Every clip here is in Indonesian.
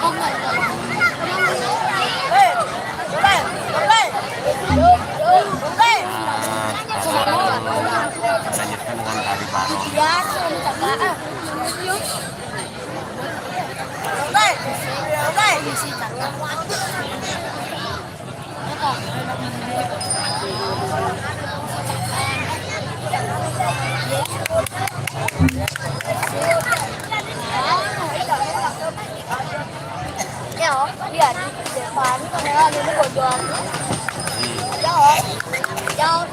Lanjutkan dengan tari baru. Ya, dia di depan, kamera ini bodong. Jauh, jauh,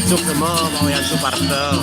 Cuk semua mau yang Suparto.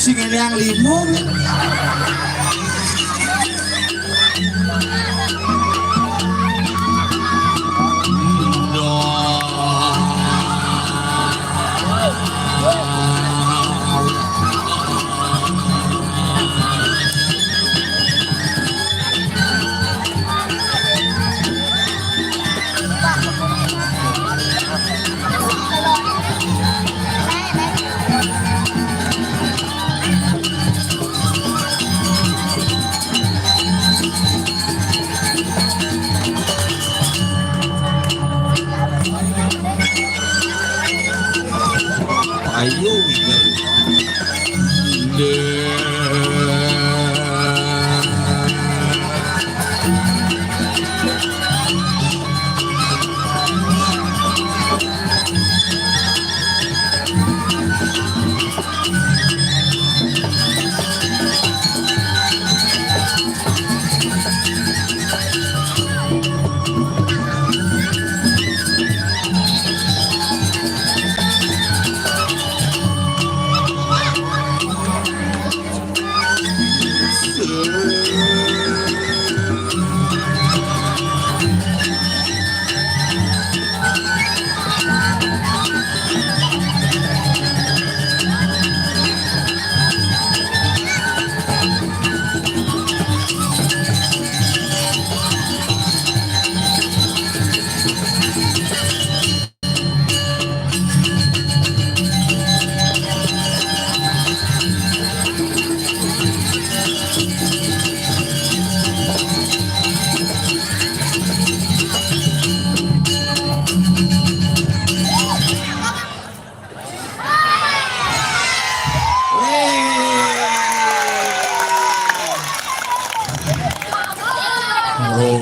Sing ini yang limung. Ayo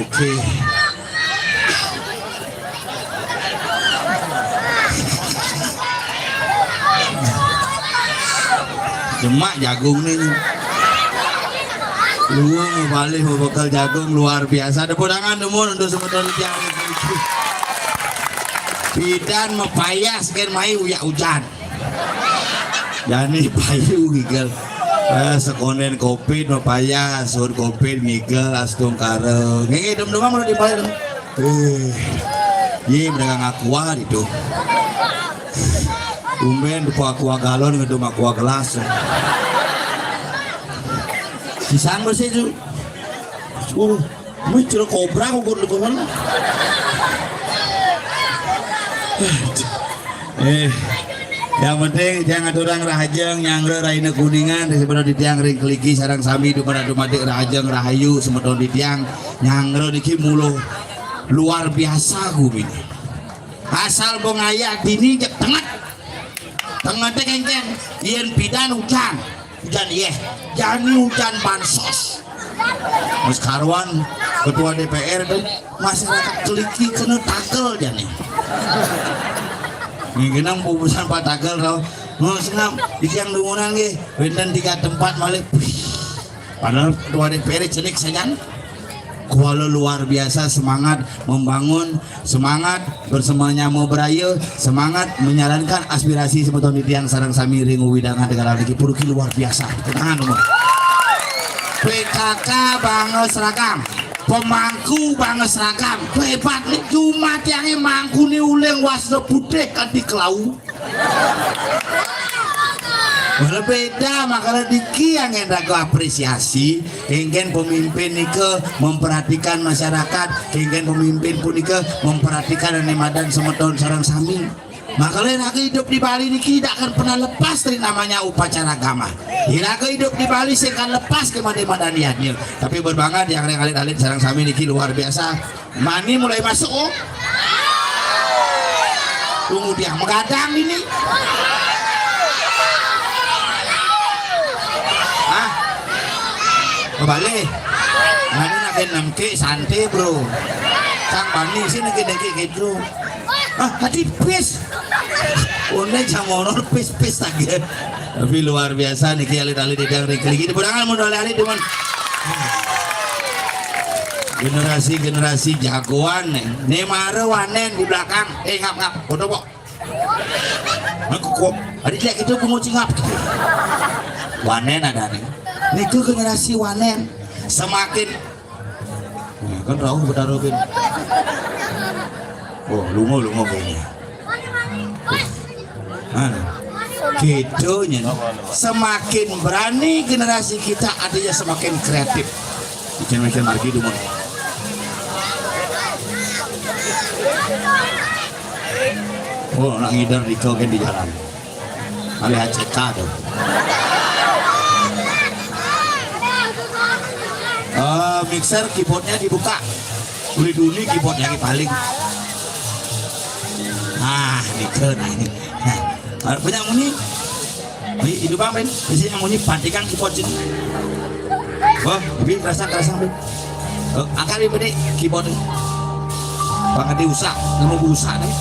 oke. Demak jagung nih. Lu balik mau bekal jagung luar biasa. Tepuk tangan demun untuk semua yang bidan mepayas kan mai uyak hujan. Jani payu gigel. Sekonen kopi mepayas, sur kopi ngigel astung kare. Ngene dem-dem mau dibayar. Ye berdagang aqua itu. Umben dupo aqua galon ngedum aqua gelas. Sisan bersih tu. Muncul kobra kukur di mana? Yang penting jangan orang rahajeng nyangre raina kuningan di sebelah di tiang ring keliki sarang sami di mana dumadik rahajeng rahayu semedon di tiang nyangre di mulu luar biasa gumi. Asal bongaya dini jek tengah teh kengkeng yen bidan hujan iya jani hujan bansos. Mas Karwan ketua DPR dan masyarakat keliki kena takel jani. Ngingenang pupusan Pak Tagal tau. Senam di tiang dungunan ge, benten 3 tempat malik. Padahal ketua DPR cenik sajan. Kuala luar biasa semangat membangun, semangat bersemuanya mau beraya, semangat menyalankan aspirasi sebetul di tiang sarang sami ringu widangan negara lagi puruki luar biasa. Tenangan umur. PKK banget seragam. Pemangku banget seragam hebat nih Jumat yang mangku nih uleng wasda putih kan di kelau Malah beda, makanya diki yang aku apresiasi ingin pemimpin nike memperhatikan masyarakat, ingin pemimpin pun nike memperhatikan Madan semeton sarang sami. Makanya aku hidup di Bali niki tidak akan pernah lepas dari namanya upacara agama. Aku hidup di Bali saya akan lepas ke madaniannya. Tapi berbangga yang alit-alit sarang sami niki luar biasa. Mani mulai masuk. Oh. Tunggu dia mengadang ini. Kembali, mana nak namke santai bro, sang bani sih nak gitu. Tadi pis, udah jamonor pis lagi. Tapi luar biasa nih alit-alit di dalam rekli ini. Berangan modal alit cuman generasi jagoan nih mare wanen di belakang. Ngap foto kok. Aku kok, adik lihat itu pengucing ngap. Wanen ada nih. Niku generasi wanen semakin kan tahu bedarobin. Oh lungo kayaknya. Gitunya semakin berani generasi kita artinya semakin kreatif. Jangan macam lagi dulu. Oh nak ngidar di kau kan di jalan. Alih ACK tuh. Mixer keyboardnya dibuka, beli dulu keyboardnya yang paling. Ini banyak muni. Hidup apa ini? Biasanya muni patikan keyboard sini. Oh, lebih kerasa ben. Angkat ini bede keyboard. Banget diusak, nemu busa nih.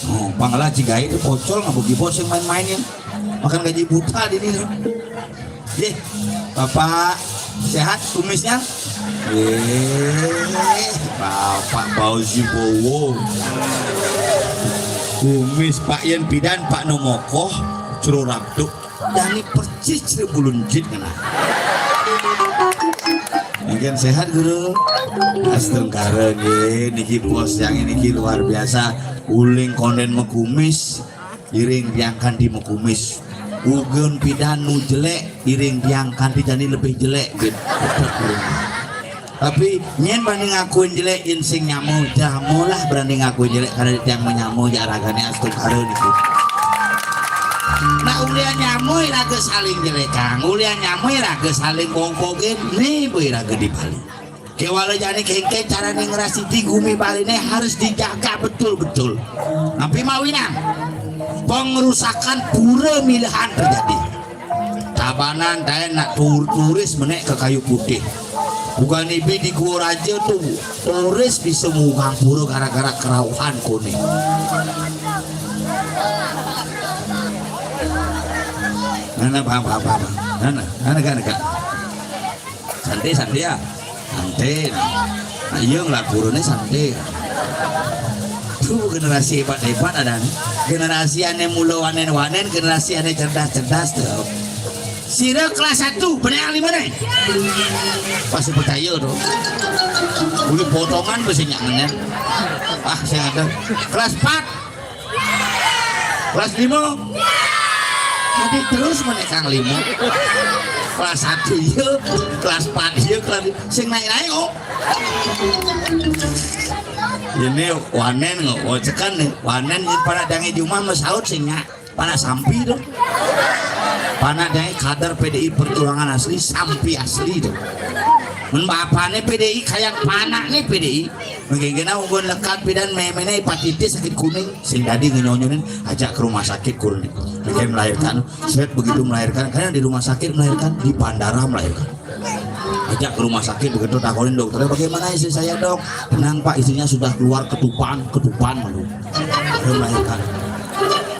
Oh, pangala cigai itu pocol ngabu keyboard yang main-mainin. Makan gaji buta di sini. Ye, Bapak sehat kumisnya? Bapak Bauzi Bowo. Kumis Pak Yen Bidan Pak Nomoko Cururabduk Dani percis Cirebulunjit kena. Mungkin sehat guru. Astengkara niki bos yang ini luar biasa. Uling konden mekumis, iring diangkan di mekumis. Ugun pidanu jelek, iring diangkan di jani lebih jelek gitu. Tapi nyen berani ngakuin jelek insing nyamu, jamu lah berani ngakuin jelek karena yang menyamu jaragane astengkara niku. Nah ulian nyamu iraga saling jelek kang, ulian nyamu iraga saling bongkokin nih bu iraga di Bali. Kewala jani kengke cara ngerasi di gumi Bali ini harus dijaga betul-betul. Tapi mawinang pengerusakan pura milihan terjadi. Tabanan dan nak turis menek ke kayu putih. Bukan ibe di Gua Raja tuh turis di semua pura gara-gara kerauhan kuning. Nana paham. Nana kan. Santai ya. Santai. Nah, iya nggak purune santai. Tuh generasi hebat ada nih. Generasi ane mula wanen generasi ane cerdas tuh. Sira kelas 1 bener lima nih. Pasti percaya tuh. Uli potongan besi nyangen. Saya ada. Kelas 4. Kelas 5. Tadi terus menekang 5. Kelas 1 iya, kelas 4 iya, kelas sing naik oh. Ini wanen nggak, cekan nih, wanen pada dangi cuma mesaut singnya, pada sampi tuh, pada dangi kader PDI Perjuangan asli, sampi asli tuh. Membapane PDI kayak panak nih PDI, mungkin unggun lekat bidan memene hepatitis sakit kuning, sing tadi ngenyonyonin ajak ke rumah sakit kuning, mereka melahirkan, set begitu melahirkan, karena di rumah sakit melahirkan, di bandara melahirkan. Ajak ke rumah sakit begitu takonin dokternya bagaimana istri saya dok, tenang pak istrinya sudah keluar ketupan malu, melahirkan.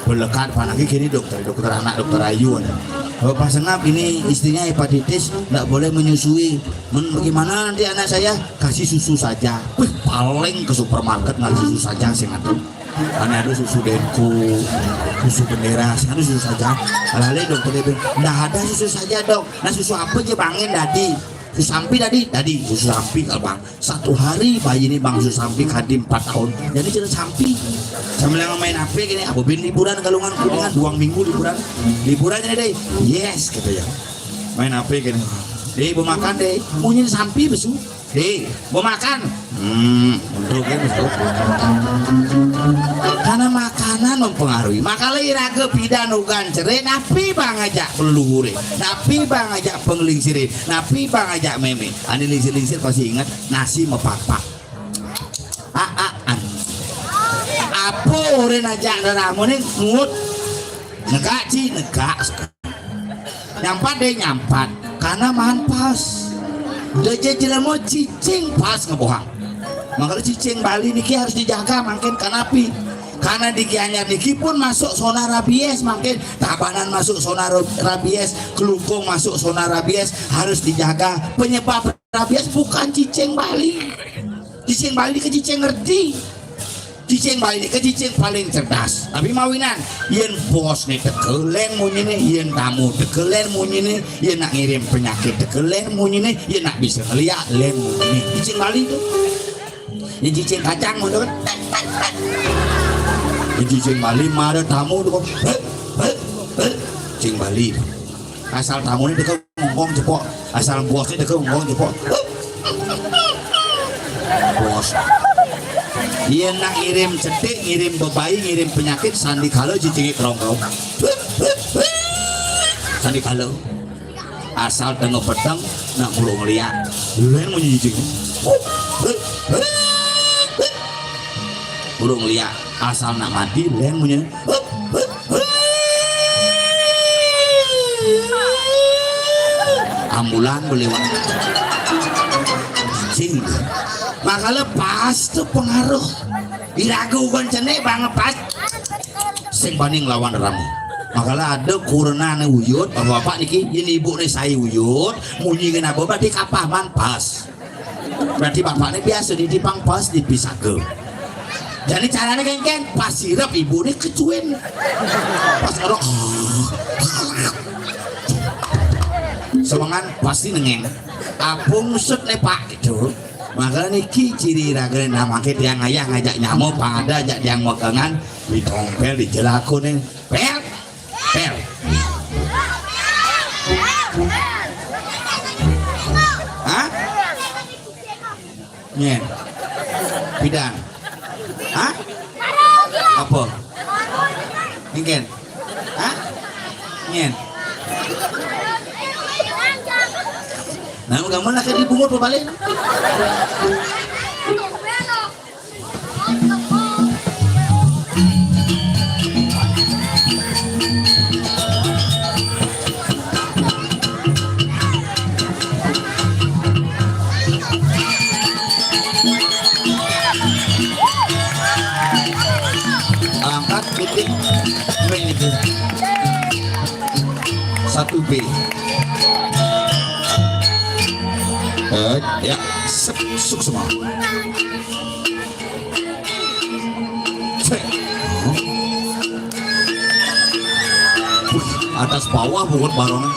Berlekat panaki kini dokter anak dokter Ayu ada. Bapak Sengap ini istrinya hepatitis nggak boleh menyusui. Bagaimana nanti anak saya kasih susu saja. Wih paling ke supermarket ngasih susu saja sih ngatu. Karena ada susu Denko, susu bendera, sekarang susu saja. Lalu dokter bilang nggak ada susu saja dok. Nah susu apa aja bangin tadi? Susampi tadi Susampi kalau bang 1 hari bayi ini bang Susampi kadim 4 tahun jadi cerita sampi sambil main HP gini aku bin liburan Galungan Kuningan 2 minggu liburan ini deh yes gitu ya main HP gini deh mau makan deh mau nyini sampi besu deh mau makan untuk ini besu karena makanan mempengaruhi makanya iraga pidan ugan cerai napi bang ajak peluhure napi bang ajak penglingsire napi bang ajak meme ani lingsir pasti ingat nasi mepak-pak apa urin ajak daramu nih ngut negak nyampat karena mahan pas deje jelas mau cicing pas ngebohang makanya cicing Bali niki harus dijaga makin kanapi karena di Gianyar niki pun masuk zona rabies makin Tabanan masuk zona rabies Kelungkung masuk zona rabies harus dijaga penyebab rabies bukan cicing Bali ke cicing ngerti cicing Bali ke cicing paling cerdas tapi mawinan yen bos nih tekelen munyi nih yen tamu tekelen munyi nih yen nak ngirim penyakit tekelen munyi nih yen nak bisa ngeliat len munyi cicing Bali itu yang cicing kacang mau kan cicing Bali marah tamu tuh cicing Bali asal tamu ini deket ngomong cepok asal bosnya deket ngomong cepok bos iya nak ngirim cetik ngirim bebayi ngirim penyakit sandi kalau cicingnya kerongkong sandi kalau asal tengok pedang nak mulu ngeliat lain mau cicing mulu ngeliat asal nak mati lain punya ambulan berlewat cing makanya pas tuh pengaruh iraga ugan cene banget pas sing banding lawan ramu makanya ada kurna uyut bapak niki ini ibu nih saya uyut munyi kena berarti kapaman pas berarti bapaknya biasa di dipang pas dipisah ke jadi caranya kan pas sirap ibu ini kecuin pas ngerok semangan pasti nengeng apung set nih pak gitu makanya niki ciri raga nama kita yang ayah ngajak nyamuk pada ajak yang megangan ditompel dijelakun nih pel hah nyen bidang hah? Apa? Mungkin? Hah? Nyen? Nah, kamu nak dibungut berbalik? Angkat titik B itu 1B ya suk semua atas bawah bukan barongan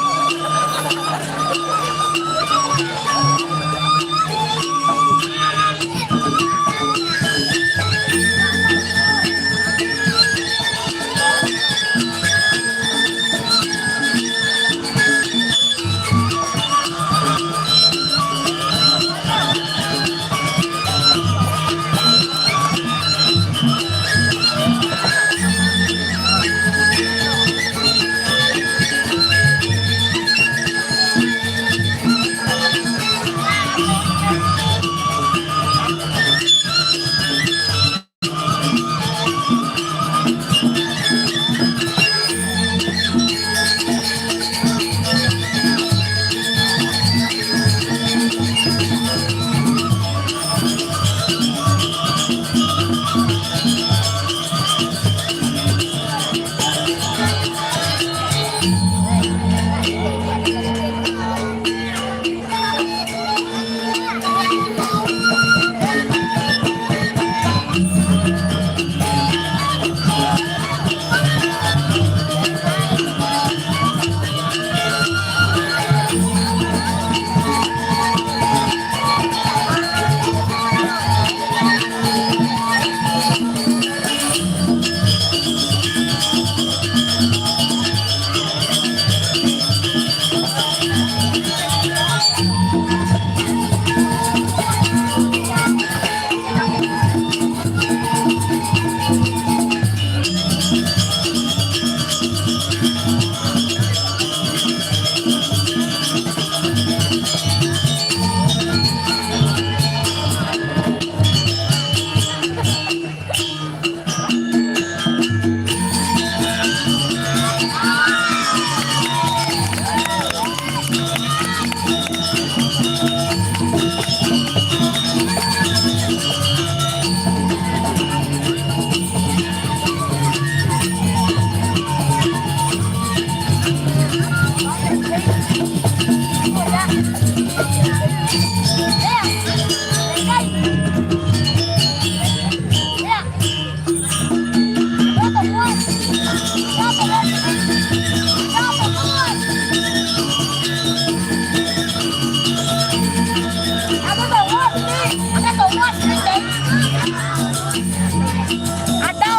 Ada.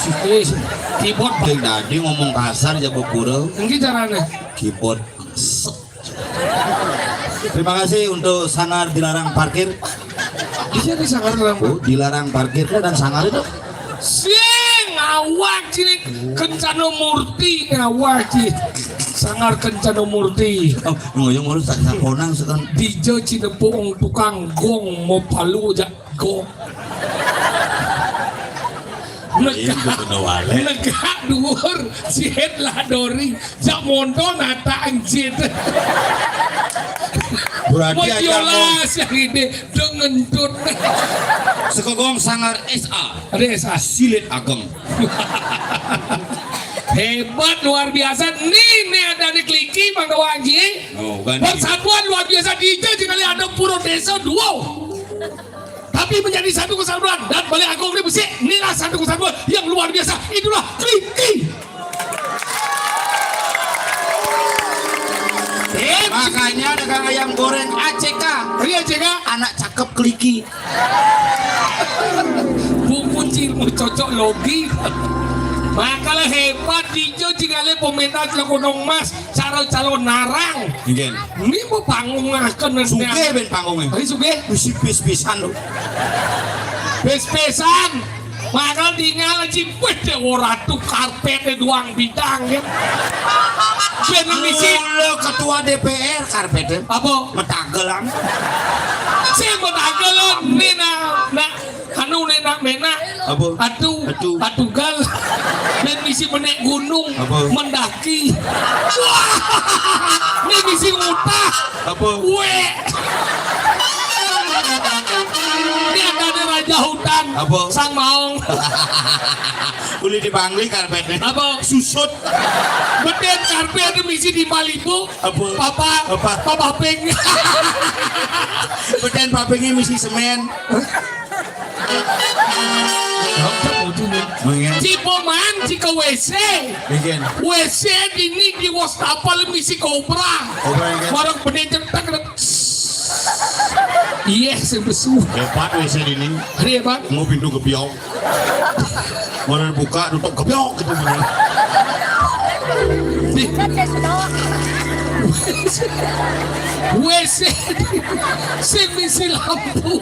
Tidak. Keyboard Jeung tadi ngomong kasar jago kurang ini caranya. keyboard. Terima kasih untuk sangar dilarang parkir. Bisa disangar dalam Dilarang parkir dan sangar itu. sing awak cini Kencana Murti ngawak cini sangar Kencana Murti Oh, ngoyong urus tak sakonang sekan. Dijo Cinepung tukang gong mau palu aja gong Iya, bener wale. negak dhuwur sihet lah dori jak mondo nata anjir Berarti aja ngomong Modiolas yang ini dengan tut sekogong sangar SA. ada SA Silit ageng. hebat luar biasa nih ada nih kliki Bang Wanji Oh, ganti. persatuan luar biasa DJ jika ada puro desa duo tapi menjadi satu kesatuan dan balik agung ini besi inilah satu kesatuan yang luar biasa itulah kliki Makanya dagang ayam goreng ACK. Ria Jega Anak cakep kliki. bumbu cilmu cocok logi makalah hebat dijo jika le pemenang gunung mas calon narang Ngen. ini mau panggung akan Suge ben panggungnya. Hari suge Misi pis-pisan lo. pes-pesan makal tinggal cipet deh ratu karpetnya doang bidang ya ben misi Lo ketua DPR karpetnya. apa Metagelang. saya matagelan nena nak anu nena mena Apa? atu gal ben misi menek gunung Apa? mendaki wah ini misi ngutah Apa? we ini ada raja hutan Apa? sang maung Uli dibangli karpetnya. apa Susut. beden karpet ada misi di Malibu Apa? papa peng Beden papingnya misi semen. Mengen. Cipoman cika WC Mengen. WC ini di wastafel misi kobra Kobra yang kan? barang benejer tak kena iya sebesu Hebat WC ini. hari bang Mau pintu gebiok. Mau buka tutup gebiok gitu. WC sing misi lampu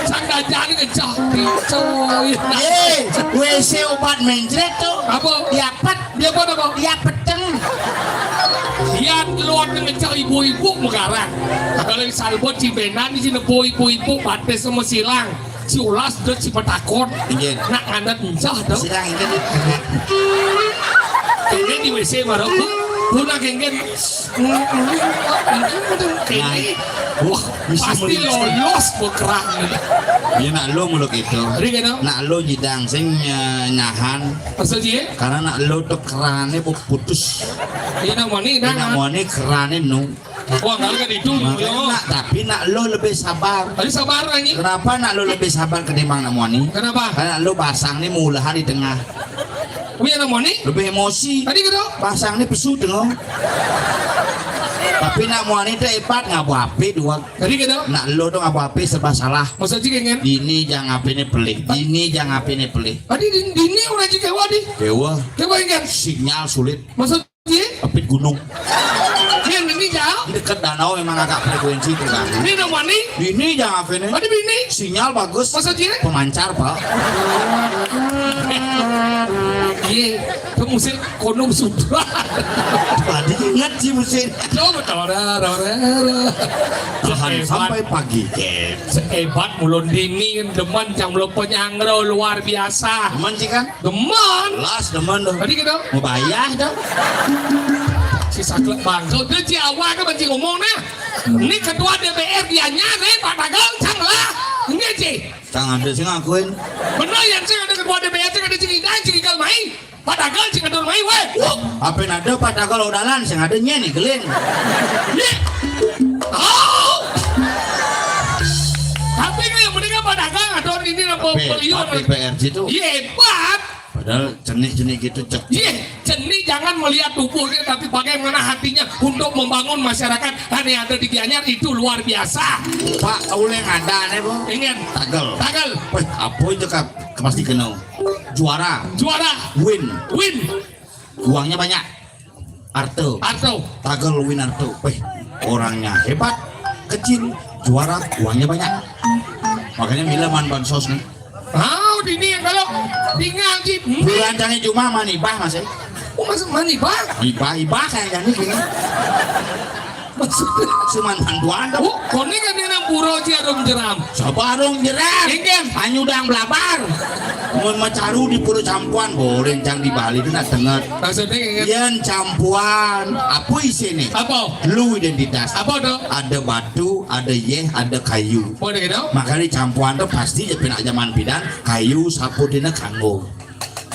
sang dajani ngejati coy WC obat menjret tuh. apa Diapet, dia apa diapeteng. dia keluar ngecak ibu-ibu mengarang kalau yang salbot cibenan di sini ibu-ibu bates sama silang si ulas dan si petakon Iya. nak ngadat encah dong Sidang ini. kengeng di WC marah Buna kengeng wah pasti lolos berkerang Ya nak lo muluk itu. hari kena Nak lo jidang sing nahan pasal dia karena nak lo tuh kerannya putus. ini nak mani Nak nah mau nih kerannya nu. wah nggak kan itu Makanya yo nak tapi nak lo lebih sabar. tadi sabar lagi Kenapa nak lo lebih sabar ketimbang nak mau nih? kenapa Karena lo pasang nih mulahan di tengah. Wih nak mani Lebih emosi. tadi kena Pasang nih pesu tengah. Tapi nak mau nih tuh hebat ngabu api dua. tadi kena Nak lo tuh ngabu api serba salah. pasal dia kengeng Ini jangan api nih pelih. Ini jangan api nih pelih. tadi ini orang juga wadi Dewa coba kengeng sinyal sulit. pasal dia Apit gunung. ini jauh Di dekat danau memang agak frekuensi terganggu. ini nak mani Ini jangan api nih. tadi bini Sinyal bagus. pasal dia Pemancar pak. iya pemusir konom sutra Tadi ingat sih mesin. coba tora Tahan sampai pagi. hebat mulon dini deman jam lo penyangro luar biasa Teman sih kan? deman Las teman tuh. tadi kita Mau bayar dong. si saklek bangso dia si awal kan masih ngomong nah ini ketua DPR dia nyari Pak Dagang cang lah ini sih Jangan ada sih ngakuin. bener ya sih ada ketua DPR sih ada cingidang cingikal main padagal sing ada main we. Apa nada pada kalau dalan sing ada nih gelin. Ye. Oh. Tapi yang mendingan padagal adon ini apa beliau. PRJ itu. Ye, hebat. Padahal jenis-jenis gitu cek. Ye, jenis jangan melihat tubuhnya tapi bagaimana hatinya untuk membangun masyarakat. Yang ada di Gianyar itu luar biasa. Pak Uleng ada nih bu. Ingin Tagel. tagal, Wih, apa itu kak? Pasti kenal. Juara. juara, Win. win, Uangnya banyak. Arto. atau Tagel win Arto. Wih, orangnya hebat. Kecil. Juara. Uangnya banyak. Makanya Mila man bansos nih. ini yang kalau tinggal di Bulancangnya cuma manibah mas ya. oh masuk mana bang? Ibah kayak jadi gini. Maksudnya Cuman bantuan oh koning kan yang puro si adom jeram. Sabarung jerat. Ingin. Anyudang belabar. Mun macaru di puro campuan boleh cang di Bali itu nak dengar. Maksudnya ingin Yen campuan apa isinya? apa? Lu identitas. Apa tuh? Ada batu, ada ada kayu. Boleh gitu? Makanya campuan itu pasti jadi nak zaman pidan kayu sapu dina kanggo.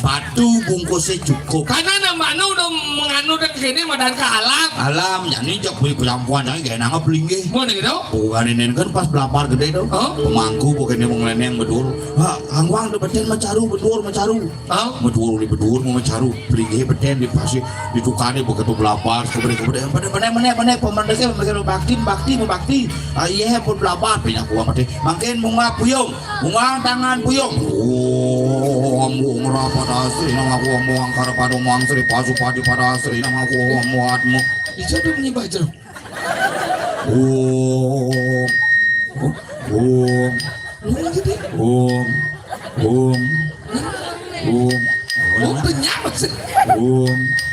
Batu bungkusnya cukup. Karena nama anu udah menganu dan kini madan ke alam. Alam jadi jok beli campuan jadi gak enak beli. Boleh gitu? Bukan ini kan pas belapar gede tuh. Oh. Pemangku bukan dia mau ngeleneng bedur. Ha, angwang tuh beten macaru bedur macaru. Oh. Bedur di bedur mau macaru. Beli beten di pasti di tukane begitu belapar kemudian mana pemandangnya mereka bakti. Ah iya pun belapar pindah gua mati. Makin bunga puyung, bunga tangan puyung. Oh, ambung rapat asri nama gua muang kara padu muang sri pasu padi pada asri nama gua muatmu. Itu udah menyibah aja. Oh banyak maksud.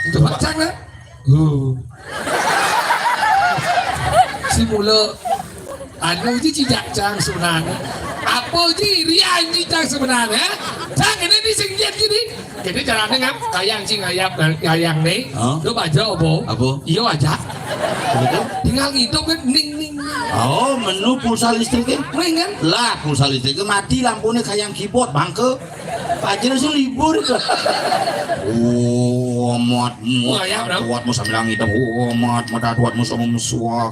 Itu bacang lah. Si mula anu je cicak cang sebenarnya. Apa je rian cicak sebenarnya? Cang ini disengjet gini. Jadi caranya ngap kayang cing ngayang nih. Lu baca apa? Iyo aja. Tinggal ngitung kan ning. Oh, menu pulsa listriknya? Ring kan? Lah, pulsa listriknya mati lampunya kayak keyboard bangke. Pajero sih libur itu. Oh, muatmu sambil ngitung. Oh, muatmu sama musuh.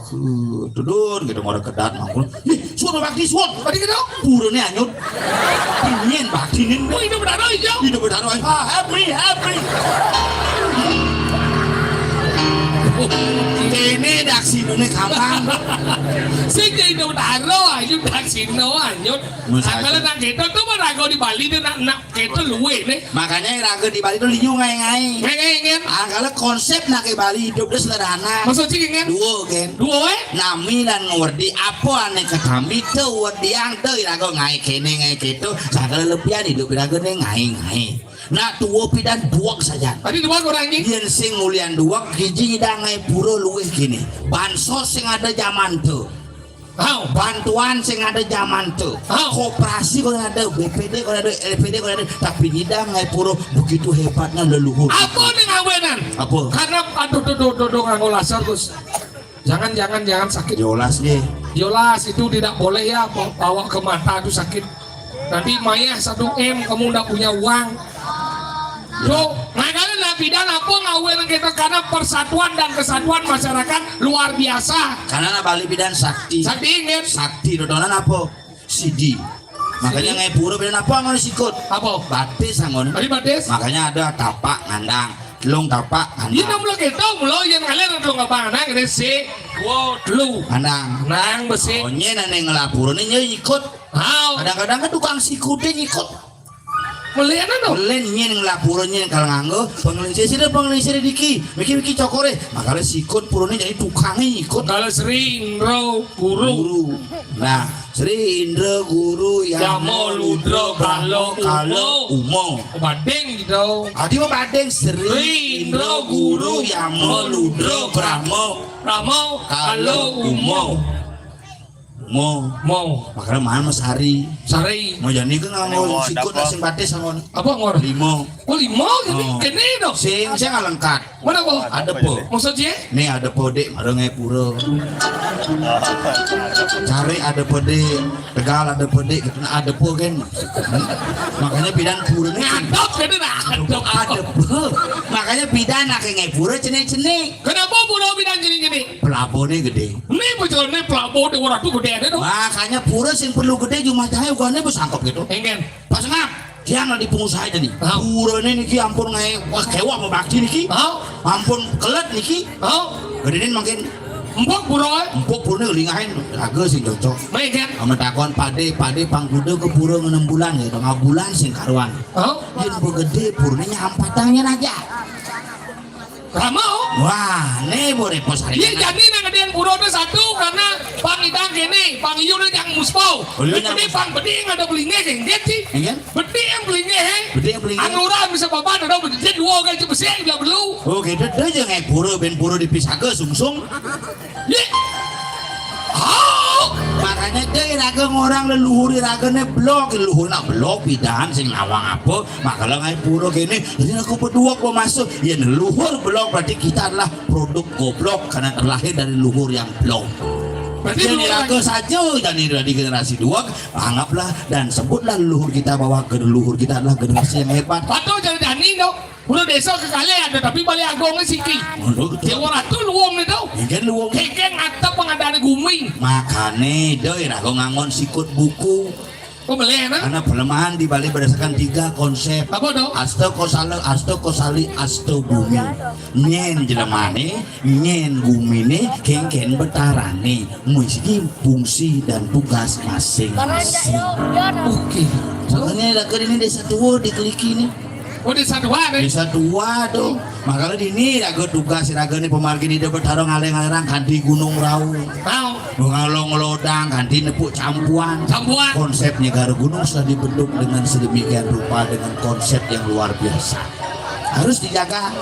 Tudun gitu mau kedat mangkul. Nih, suara bakti suara. Tadi kita Purune anyut. Ingin bakti nih. oh itu benar hijau. Hidup bertaruh. Happy. Kene daksi mune kampang. Sing jadi daro ayo daksino anyut. Kalau nak kita tuh merago di Bali dia nak kita luwe nih. Makanya raga di Bali itu liu ngai. Ingin. Kalau konsep nak ke Bali hidup itu sederhana. Maksud sih ingin. Dua Nami dan ngerti apa aneh ketami tuh werdi yang tuh raga ngai kene ngai gitu. Sakala lebihan hidup raga nih ngai. Nak tuwo pidan duak saja. Tadi dua orang ini. Yen sing mulian duak hiji ngai pura luwih gini. Bansos sing ada zaman tuh. Bantuan sing ada zaman tuh. Koperasi kalau ada, BPD kalau ada, LPD kalau ada, tapi nyidang ngai pura begitu hebatnya leluhur. Apa nih ngawenan? Apa? Karena aduh nganggo laser Gus. Jangan sakit. Yolas nih. Yolas itu tidak boleh ya bawa ke mata itu sakit. Nanti Maya 1M kamu udah punya uang. So, makanya nabidan apa ngawen kita karena persatuan dan kesatuan masyarakat luar biasa. Karena Bali bidan sakti. Sakti ingin. Sakti dodonan apa? Sidi. Makanya ngai pura bidan apa ngon sikut? Apa? Batis angon. Tadi batis. Makanya ada tapak ngandang. Long tapak Ini ngandang. mula kita mula yang kalian itu nggak bang nang ini si lu Ngandang. nang besi. Oh nye nane ngelapur nih ikut. Kadang-kadang kan tukang sikutnya ikut. Melihat no. Len nye ngelapurnya kalau nganggo pengelisir diki. Miki cokore. Makanya sikut purune jadi tukangnya ikut. Kalau Sri Indro guru. Nah, Sri Indra Guru Yamo Ludro Kalo Umo. Badeng gitu. Adi mau badeng Sri Indra Guru Yamo Ludro Brahmo Ramo Kalo Umo. mau makanya mahal mas hari sari mau jadi kan mau sikut dapet. sing batis sama apa ngor 5 oh 5 gini Oh. gini dong sing saya nggak lengkap mana kok ada po maksudnya nih ada pode ada ngai pura cari ada pode tegal ada pode gitu nah ada po kan makanya bidan pura nih ngadop gini nah ada po makanya bidan nak ngai pura cene kenapa pulau bidang gini pelabonnya gede ini bocornya pelabur di orang tuh gede ada dong makanya pura sing perlu gede cuma cahaya gua bos angkop gitu engen pas ngap tiang di pengusaha aja nih pura ini niki ampun ngai wah kewa mau bakti niki ampun kelet niki gedein makin empok pura empuk pura lingahin agak sih cocok engen sama takon pade pangkude ke pura 6 bulan ya 2 bulan sing karuan yang gede purnya ampatangnya aja ramau wah nih boleh pos hari iya jadi nangadian pura itu satu karena pang idang gini pang iyu yang muspau jadi pang beding ada belingnya yang dia sih beding yang belingnya angluran bisa bapak ada beding dua gaji besi yang perlu oh gitu deh jangan pura ben pura dipisah ke sungsung makanya deh raga orang leluhur raganya blok leluhur nak blok bidan sing nawang apa makalah ngai pura gini jadi aku berdua kok masuk ya leluhur blok berarti kita adalah produk goblok karena terlahir dari leluhur yang blok jadi raga saja dan dari generasi 2 anggaplah dan sebutlah leluhur kita bahwa leluhur kita adalah generasi yang hebat atau jadi dani dong udah desa ke kali ada tapi balik agongnya siki dewa ratu luang nih tau ikan luang kekeng atap pengadaan guming makanya doi raga ngangon sikut buku kok beli enak karena pelemahan dibalik berdasarkan 3 konsep apa dong asto kosali asto bumi nyen jelemane nyen gumine kengken betarane musiki fungsi dan tugas masing-masing oke makanya raga ini desa tua dikeliki nih oh di satu hari bisa 2 tuh makanya ini raga tugas raga ini pemargin ide bertarung ngaleng-ngaleng kanti gunung raung tahu ngalong ngelodang kanti nepuk campuan konsepnya Garu Gunung sudah dibentuk dengan sedemikian rupa dengan konsep yang luar biasa harus dijaga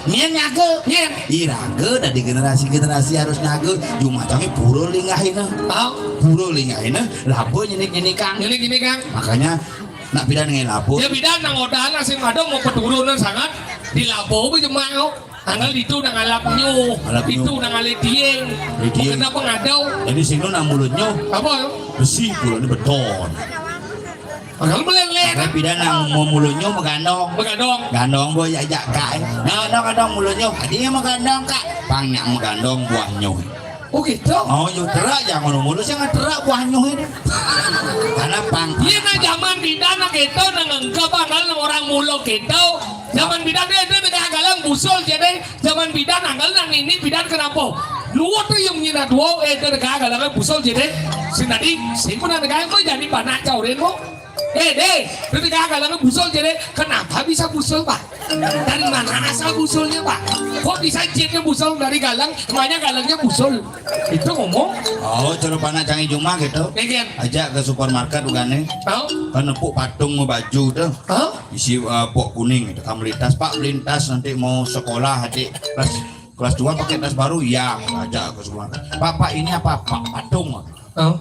nyen nyaga nyen iraga dari generasi harus nyaga jumacangnya puro lingahina puro lingahina labo nyenik kang makanya nak bidan ngai labo ya bidan nang odahan asing madong mau peturunan sangat di labo be jemau tanggal itu nang alap nyu itu nang alap dieng kenapa ngadau jadi singno nang mulutnya apa besi pula ini beton kalau meleleh tapi bidan nang mau mulutnya megandong boy ajak kak gandong mulutnya dia megandong kak pangnya megandong buahnya oh gitu oh yuk terak jangan mulus jangan terak buahnya ini karena pang iya nah zaman bidan nang gitu nang enggak bakal orang mulo gitu zaman bidan itu negara busul jadi zaman bidan anggal nang ini bidan kenapa luar tuh yang nyina dua itu negara busul jadi sinadi simpun negara kok jadi panak jauh kok deh itu negara busul jadi kenapa bisa busul pak dari mana asal busulnya pak kok bisa jadinya busul dari galang kemana galangnya busul itu ngomong oh cara panak canggih cuma gitu ajak ke supermarket bukan kan nepuk patung baju tuh isi pok kuning itu kamu lintas pak melintas nanti mau sekolah adik kelas 2 pakai tas baru ya ajak ke supermarket pak ini apa pak patung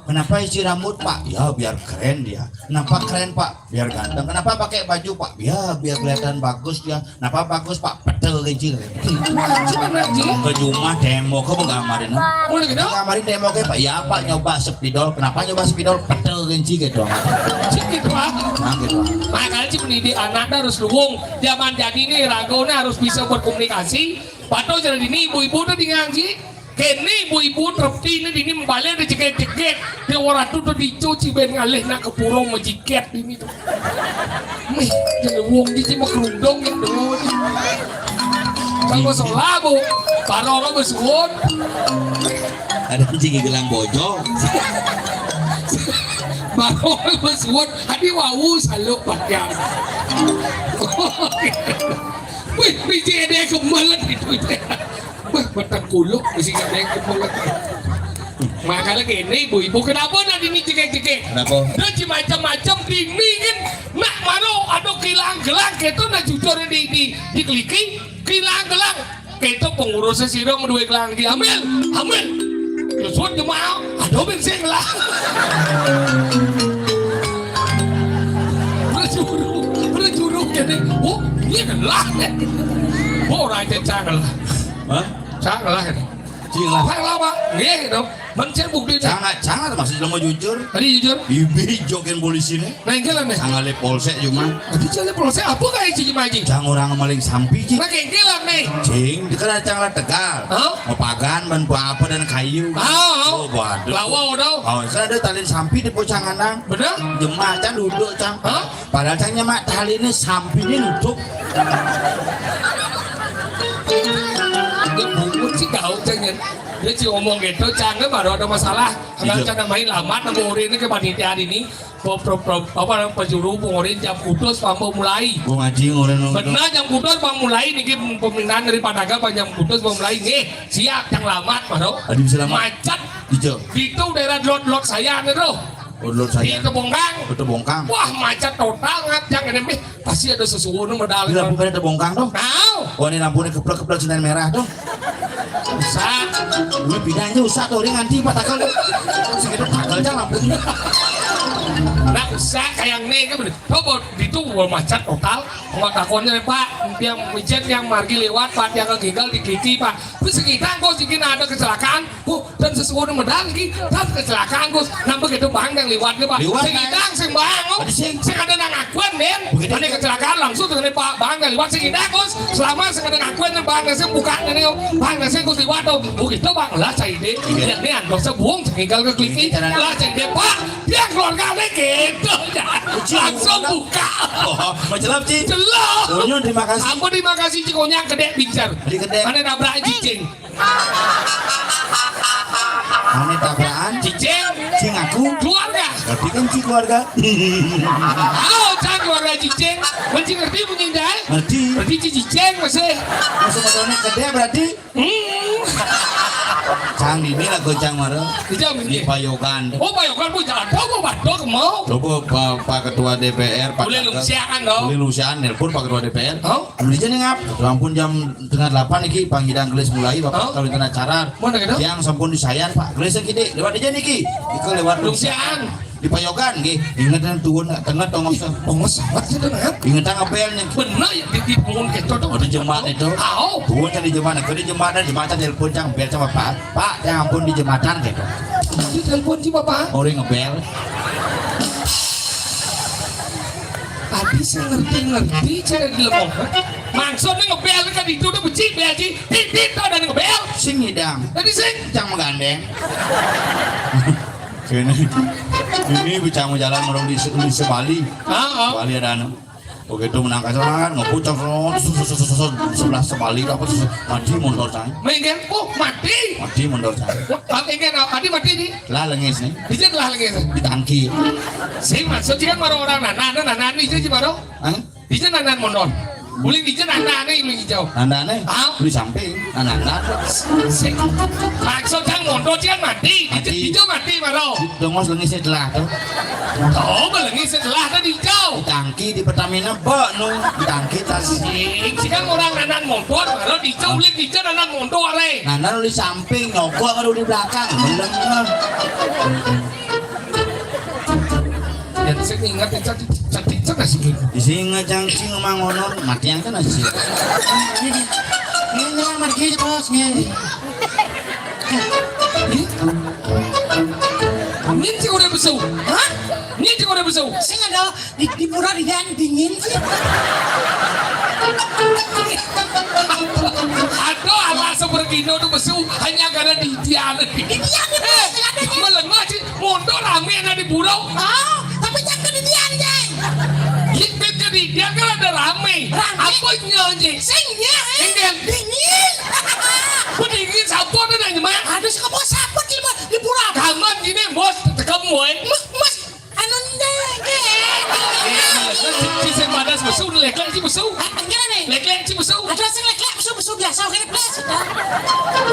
kenapa isi rambut pak ya biar keren dia kenapa keren pak biar ganteng kenapa pakai baju pak ya biar kelihatan bagus dia kenapa bagus pak petel kecil ke rumah demo ke menggambarin menggambarin demo ke pak ya pak nyoba spidol kenapa nyoba spidol petel kecil gitu gitu pak makanya sih pendidik anak harus luwung zaman jadi ini ragona harus bisa berkomunikasi patau jadi ini ibu-ibu udah ngaji kini ibu-ibu terpti ini membalik ada jeket-jeket dia orang itu udah dicuci ben ngalih nak ke purong majiket ini tuh mih jadi wong di cima kerundong yang dulu kalau selabu para orang bersuun ada cing gelang bojong baru orang bersuun hadi wawu saluk pakaian wih biji ada kemelet itu wah batang kuluk mesti ada yang kemelet makanya gini ibu-ibu kenapa nanti ini cekek-cekek kenapa? dia macam-macam dimingin nak maru ada kilang-gelang gitu nah jujur dikeliki kilang-gelang itu pengurusnya sirong dua gelang hamil suốt cho mau aduh bensin lah berjuru jadi oh ini kan lah oh orang itu jangan lah Hah? jangan lah Cing lah. Pak lah pak nggih dong mencet bukti Jangan maksudnya mau jujur. tadi jujur Ibi jokin polisi nih. nenggelan nih Sangat le polsek cuma. tadi jalan proses apa kayak cici maji Jangan orang maling sampi cing. nah nenggelan nih Cing, di kana canglah tegal. Hah? Mau pagan, ban apa dan kayu. Oh, waduh. lawa udah Oh, saya ada talin sampi di pocangan nang. bener Jemaah can duduk cang. Hah? Padahal cangnya mak tali ini sampinya nutup. dia bungkut sih gaul cengen dia sih ngomong gitu canggih baru ada masalah kalau Iya. cang main lama nemu ini ke panitia ini apa penjuru pengurin jam kudus pampu mulai Gua ngaji ngoren benar jam kudus pampu mulai nih pemerintahan dari Padaga jam kudus pampu mulai nih siap yang lama baru Adi bisa lama. macet Ijo. itu daerah lot saya nih tuh Ulur di saya. Tebongkang Betul bongkang. wah macet total ngat jangan ini pasti ada sesuatu medal Di lampu kan ada bongkang dong. tahu Oh ini lampunya keplek-keplek sinar merah dong. bisa Gue pindahnya usah tuh dia nganti pak takal. Segitu takal aja lampunya. nah usah kayak nih kan bener coba itu macet total nggak takonnya pak yang mijet yang margi lewat pak yang kegigal dikiki pak terus sekitar kok sih ada kecelakaan dan sesuatu medal lagi dan kecelakaan gus nambah gitu bang yang lewat nih pak Lewat, sekitar sing bang sing ada nang akuan men ini kecelakaan langsung dengan pak bang yang lewat sekitar gus selama sing ada akuan nih bang yang buka nih bang yang gus lewat tuh begitu bang lah saya ide lihat nih ando sebuang sekitar ke kliki lah saya ide pak dia keluarga gitu langsung buka Oh, mau celap cing. jelas Unyu terima kasih. aku terima kasih cikonya gede bicar Di gede. mana nabrak cicing Mana tabrakan? cicing Cing aku. keluarga Berarti kan cing keluarga. oh cang keluarga cicing masih ngerti menyindai Ngerti. berarti cicing masih Masuk motornya gede berarti. Cang ini lah gocang marah. dijam Di ini Payokan. oh payokan bu jalan tau kok badok mau Coba Pak Ketua DPR Pak boleh Gagal. lungsiakan dong Boleh lusian nelpon Pak Ketua DPR. Oh. Ambil aja nih ngap. Ampun jam tengah 8 iki panggilan gelis mulai Oh. Bapak kalau internal acara. Mana gitu? Yang sampun disayan Pak. Gelis gini lewat aja niki. Iku lewat lungsiakan di Payokan nggih. Ingetan tuun tengah tongos. pengos salah sih dengar Ingetan ngapelnya. benar ya di pungun gitu tuh Oh di jembatan itu. oh Tuun di jembatan. Ke di jembatan telepon cang bel sama Pak. Pak, yang ampun di jembatan gitu. di telepon sih bapak Orang ngebel. tadi saya ngerti cara dilemong maksudnya ngebel kan itu udah becik bel sih titit ada ngebel Sing ngidang. tadi sing Cang menggandeng. Ini bicang jalan merong di Sebali. Sebali ada anu. Begitu menangkap serangan, ngepucang sebelah Sebali apa mati mundur sang. mengen mati Mati mundur sang. mengen mati nih Lah lengis nih, bisa telah lagi ditangki. sing maksudnya kan orang nanan itu sih baru Hah? bisa nanan mondon boleh bisa nanan ini hijau Nanda-nanda Ah. di samping, nanda sing maksudnya mondon sih kan mati Mati. hijau mati baru dongos lengis setelah tuh. oh belengi setelah tadi hijau Ditangki di Pertamina bok nu, ditangki tas. sing kan orang nanan mondon baru hijau boleh bisa nanan mondon are Nanda lu di samping, nyogok kalau di belakang, belum. dan saya ingat cantik sih Di sini ngejang sing ngomong ngono, mati yang kan sih. Ini nomor gitu bosnya. ini sih udah besu Hah? ini sih udah besu Saya nggak tahu di pura di dan dingin sih. aduh ala seperti itu besu hanya karena di Dian melengah sih mondor rame ada di pulau Oh, tapi jangan di dia aja. itu jadi dia kan ada rame apa nyanyi Singnya, Dingin. dingin. pendingin sapu ada nanya mah Aduh, suka bos apa di pura? kaman gini bos tekem gue Mas, anu si sen padas besu leklek si besu gimana nih? leklek si besu Ada sing lek besu biasa, oke biasa.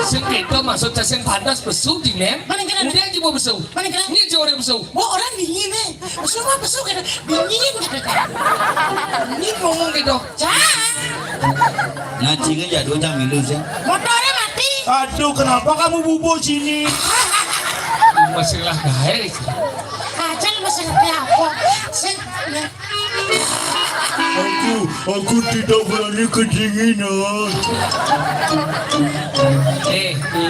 sen itu maksud sen padas besu di men Mana kira? dia aja mau besu Mana kira? ini aja orang besu Wah, orang dingin nih. Besu kan dingin kan. ini ngomong gitu Ngacing aja 2 jam minum sih. Motornya mati. Aduh, kenapa kamu bubo sini? masalah gahe. Aja masalah kayak apa? Aku tidak berani kedinginan.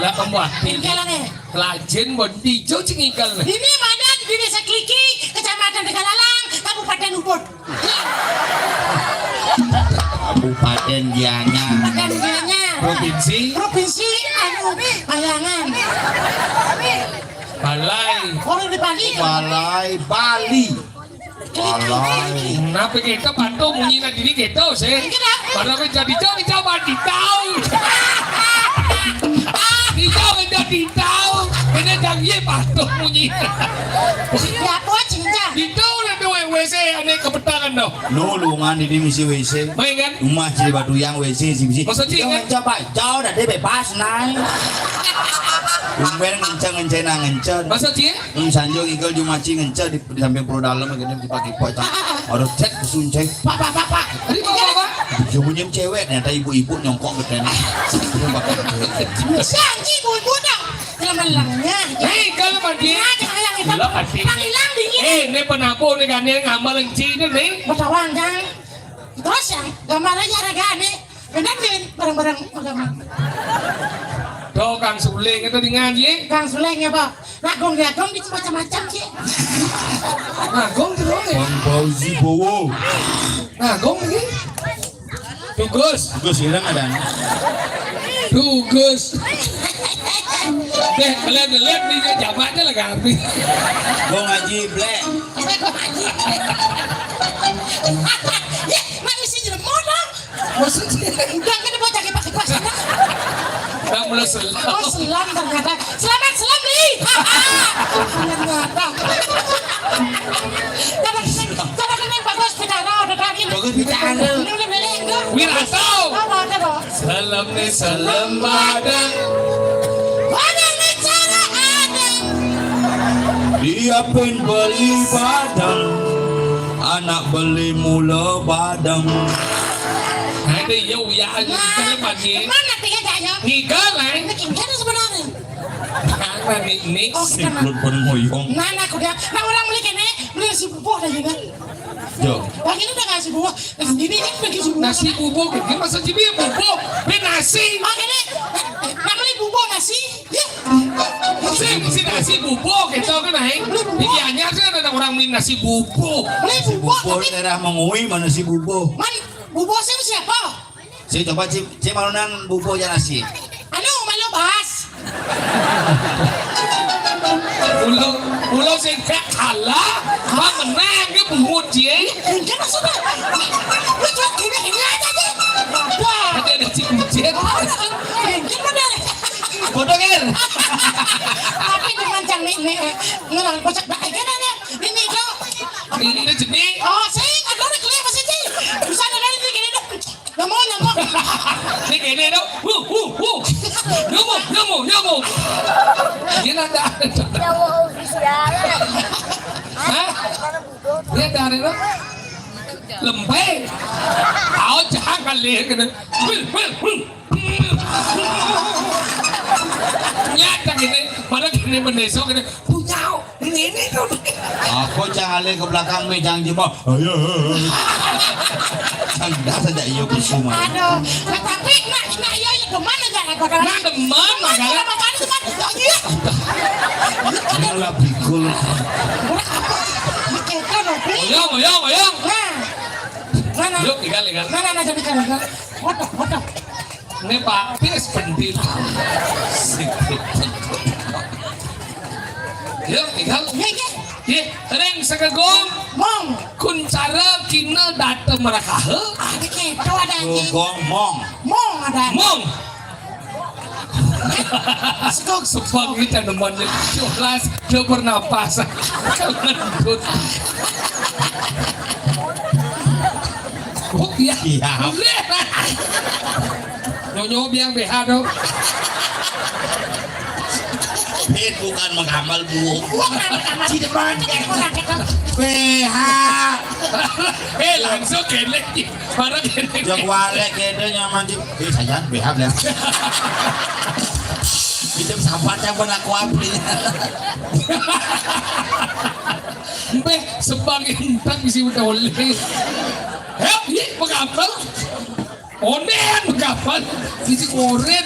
Lah pembuat Tinggalan nih. Lajen bondi jo cingikal. Ini mana di desa Kliki, kecamatan Tegalalang, Kabupaten Ubud. Kabupaten Gianyar. Dan Gianyar. Provinsi Bayangan. Balai. Orang di Bali. Balai Bali. Kenapa kita bantu munyi na diri kita sih? Padahal kita jadi coba ditau. Ditau. Kena jangan bantu munyi. Ya apa cinta? Ditau lah tu WC aneh kebetangan dah. Nulungan ini misi WC. Main kan? Rumah jadi batu yang WC sih. Maksud cing kan? Coba jauh dah dia bebas naik. Umber ngenceng. Maksud cing? Sanjung ikal jumaci ngenceng di samping pro dalam begini dipakai poin. Harus cek kesun cek. Pak. Tadi apa? Jauhnya cewek ternyata ibu-ibu nyongkok ke tenis. Si anjing ibu dong. Kelelangnya. Kalau mandi. Pangilang dingin. Ini penapo ni kan yang ngamal yang cina ni. Betawan kan. Terus yang gambarnya ragane. Benar din barang-barang agama. Tuh Kang Sule kita dengan je. Kang Suleng ya Pak. Ragong di macam-macam sih. Nagong tu orang. Bang Fauzi Bowo. Nagong ni. Tugas. Gus hilang ada. Tugas. Kalian lihat ni jamaknya lah kami. Bang Haji Black. Ya, manusia jadi modal. Maksudnya. Udah kan mau pakai kuasa. Tak mula selam. Oh, selam ternyata. Selamat selam nih. Ternyata. Cara yang bagus bicara udah tadi. Bagus bicara. Wirasau. Salam ni salam badan. Badan ni cara ada. Dia pun beli badang. Anak beli mula badang. Ada yau ya ada kita mandi. Mana tinggalnya? Nigal lah. Tinggalnya sebenarnya. Karena ni Siklun pun moyong. Mana aku dia? Nah orang beli kene, beli nasi bubuk dah juga. Jo. Lagi ni dah nasi bubuk. Ini kan bagi nasi bubuk. nasi bubuk. Kita masa jadi bubuk. Nasi. Oh kene, nak beli bubuk nasi? Ya. Si nasi bubuk kita kan naik. Jadi hanya ada orang beli nasi bubuk. Beli bubuk. Bubur daerah mengui mana si bubo? Man, bubuk siapa? Saya coba cik malunan bubo ya nasi. Anu, malu bahas. Pulau singkat kalah. Bang menang ke bubuk je. Kan maksudnya? Lu cuma gini aja deh. Ada si kucing. Kan modal. Bodoh kan? Tapi itu mancang nih, ngelang kocak dah. Kan ada, ini kau. Ini jenis. Oh, saya ada orang kelihatan masih sih. Bisa ada lagi gini dong. Nyamuk. Ini kene dong. Nyamuk. Ini ada. Hah? Ini ada dong. Lembek. Kau jangan lihat kena. Nyata gini, pada gini mendesok gini. Punyau, ini tuh. Aku jangan lihat ke belakang mejang jemah. Ayo. Anda saja iyo kusuma. Aduh, tapi nak iya kemana jangan kau Nah demam makanya. makan itu kan iya. Ini lah pikul. Kita nanti. Oyong. Mana? Yuk tinggal. Mana jadi kan? Foto. Ini Pak Pis pentil. Yuk tinggal. Ya, sering sekegong. Mong. Kun cara kina data mereka. Ada kita ada anjing. Gomong. Mong ada. Mong. Sekok Sebab kita nemuannya jelas dia bernapas. Kentut. Oh iya. Nyonya biang BH dong. Pit bukan mengamal bu. BH. Langsung kelek. Para kelek. Yang walek kede nyaman di. Sayang BH bilang. Kita sahabat campur aku apli. Beh, sebagai entang bisa udah oleh. Hep, ini pengapal. Onen pengapal. Isi koren.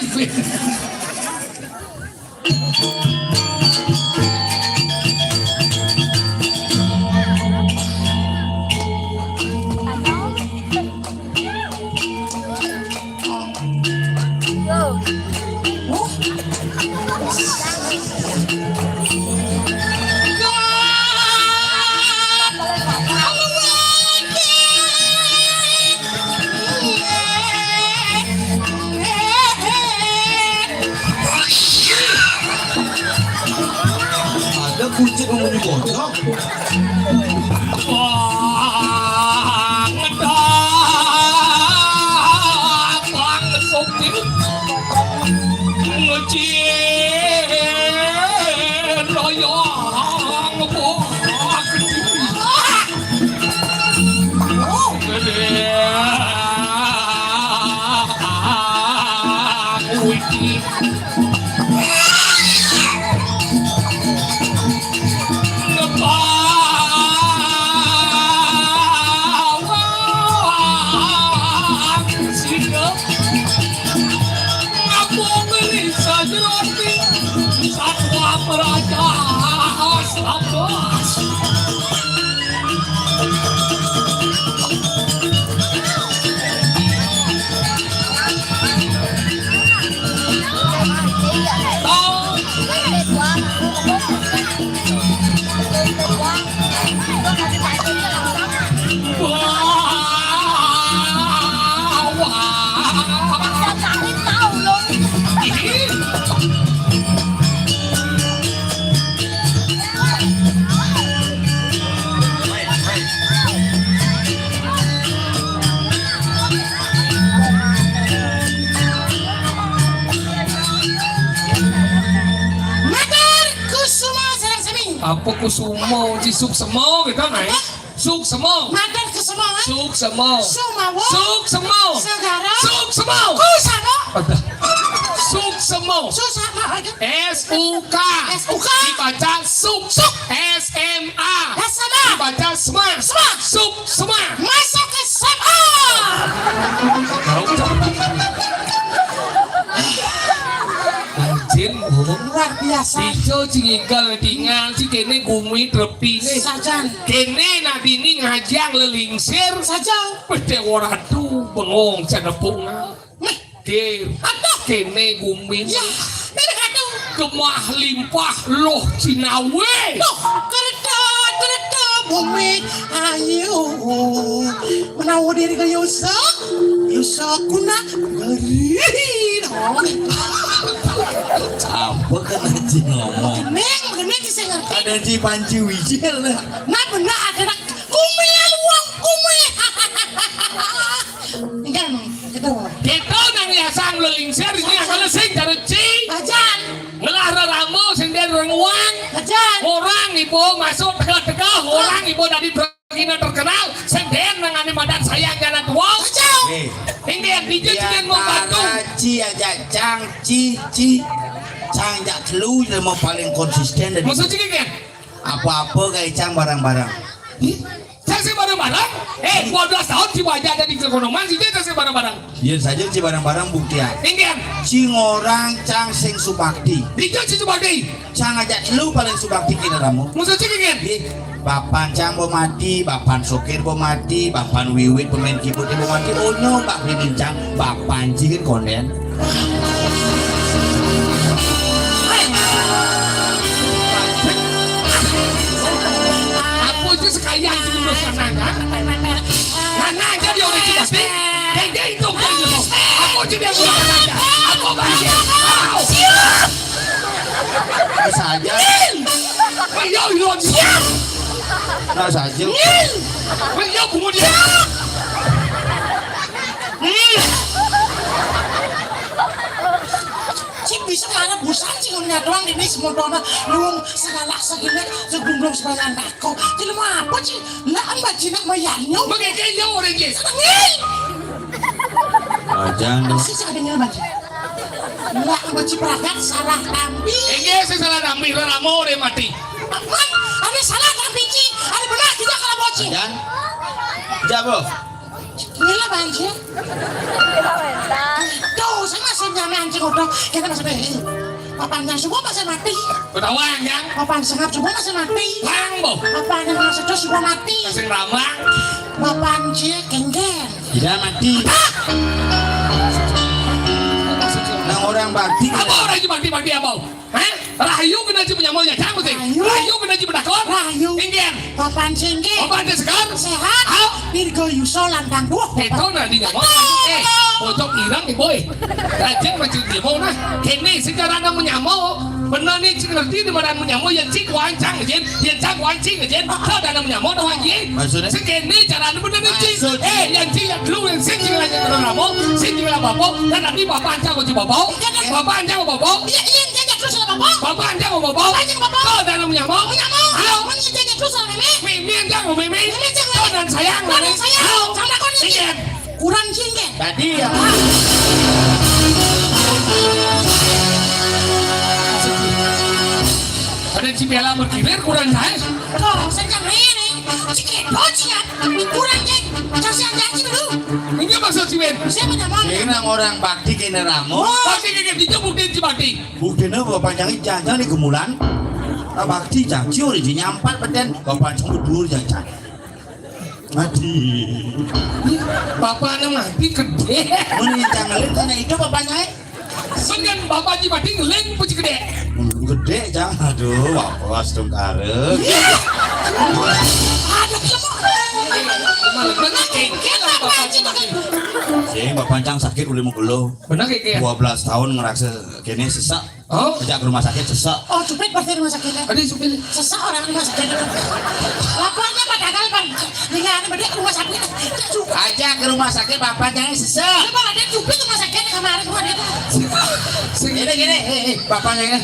Ada kucing mau dibocok. Wah, ngedak, bang sopir, ngecien, loyong, ngebok, gede, wiki. Apa kusumo ci suk semo gitu nih? Suk semo. Makan ke semua. Suk semo. Sumawo. Suk semo. Segara. Suk semo. Kusamo. Suk semo. Susama. S-U-K. S-U-K. Dibaca suk. Suk. S-M-A. Sama. Dibaca sema. Sema. Suk sema. Masuk ke SMA. Anjir, Luar biasa. Ijo cinggal tinggal si kene gumi trepi Sajan. kene nadini ngajang lelingsir Saja. pede waradu bengong cenepung ke kene gumi Ya. Dari katu. gemah limpah loh cinawe Tuh. Kereta. Bumi. Ayo. Menawa diri ke Yusuf. Yusuf kuna. Beri. Apa kan Haji ngomong? Neng bisa ngerti. Ada di Panci Wijil lah. Nah benar ada nak kumian uang kumi. Enggak nih, kita mau. kita nang yasang lelingsir ini akan sing careci Ajan, ngelah ramo sing den renguang ajan. orang ibu masuk tengah-tengah orang ibu dari Bergina terkenal senden nangani madan sayang jalan tua Ajan. ini yang DJ cingen membantu Ci aja cang ci cang jak telu yang mau paling konsisten dan maksud cingen kan? apa-apa kayak cang barang-barang. Saya sih barang-barang 12 tahun si wajah ada di Kekonoman sih saya sih barang-barang Iya saja ci barang-barang buktian. ini kan? Ci ngorang cang sing subakti. DJ si sebagai Cang aja telu paling subakti kina ramu. maksud cingen kan? Bapan cang bo mati, bapan sokir bo mati, bapan wiwit pemain keyboard bo mati. Oh no, bak cang, bapan cikin konden. Aku itu sekalian itu menurut nana aja dia orang Cikasti dia itu kan gitu aku jadi yang bukan aja aku bahagia Bisa saja, iya siap nah saja. iya kemudian Cik bisa mana busan cik ngeliat doang ini semua dona luang segala segala sebelum sebagian aku. Jadi mau apa cik? Lah amba cina mayanyo. begitu dia orang Cikasti Ngil. Jangan Masih cak dengar baju. Lah baca peragat salah tampi. Ege saya salah nampi ramo deh mati. Man, ada salah tampi ci, ada benar kita kalau boci. Dan jabo. Gila banjir. Tuh, saya masih nyampe anjing udah. Kita masih deh. Papan yang semua masih mati. Pedawang yang Papan sengap semua masih mati. Pangbo. Papan yang masih terus semua mati. Sing ramang. Papan cia kengger. Tidak mati. Nang orang bakti. Apa orang itu bakti apa? Hah? Rahayu kena ci punya maunya jangan sih. Rahayu kena ci bedakon. Rahayu. Ingger. Papan cengge. Apa ada sekarang? Sehat. Au. Virgo Yuso lantang buah. Itu nanti nggak mau. Bocok irang nih boy. Rajin macam dia mau nah. Kini sejarah nang menyamau. Benar nih cik ngerti di mana menyamau yang cik wancang aja, yang cak wancing aja. Tahu dah nang menyamau dah wancing. Maksudnya? Sekini cara nih benar nih cik. Maksudnya? Yang cik yang dulu yang sing cik lagi nang ramo, sing cik lah bapak. Dan nanti bapak anjang kau cik bapak. Bapak anjang kau bapak. Iya, iya, jangan terus sama bapak. Bapak anjang kau bapak. Anjang bapak. Tahu dah nang menyamau. Menyamau. Halo. Jangan terus sama meme. Mimi anjang kau mimi. Mimi jangan. Tahu dan sayang. Dan sayang. Halo. Sama kau nih. Ingger. Kurang cengge. Tadi ya. Ada cipela berkilir kurang saya. Tuh, senjang ini. Cik, bocian. Kurang ceng. Kasih janji dulu. Ini maksud cipen. Saya menyamau. Nang orang bakti kena ramo. Pasti kayak gitu buktiin cipati. Buktinya bapak panjangnya jangan di kemulan. Bakti janji udah nyampat beten. Bapak panjang berdua jangan. Mati. Bapak anak mati gede. Mending jangan lihat karena itu bapaknya. Dengan bapak cipati ngeleng puji gede. Gede jangan. Aduh, wapas dong karek. Ada Malah benar kayak kita bapak wajib cipati. Sing bapak panjang sakit udah mau geluh. Benar kayak 12 tahun ngerasa kini sesak. Oh, Ajak ke rumah sakit sesak. Oh, cuplik pasti rumah sakitnya. ada supir. Seseorang rumah sakit. Lapornya pada kali bang. Dengan berdek rumah sakit. Ajak ke rumah sakit bapak jangan sesak. Coba ada cuplik rumah sakit kemarin gua dia. Gini, bapaknya ini.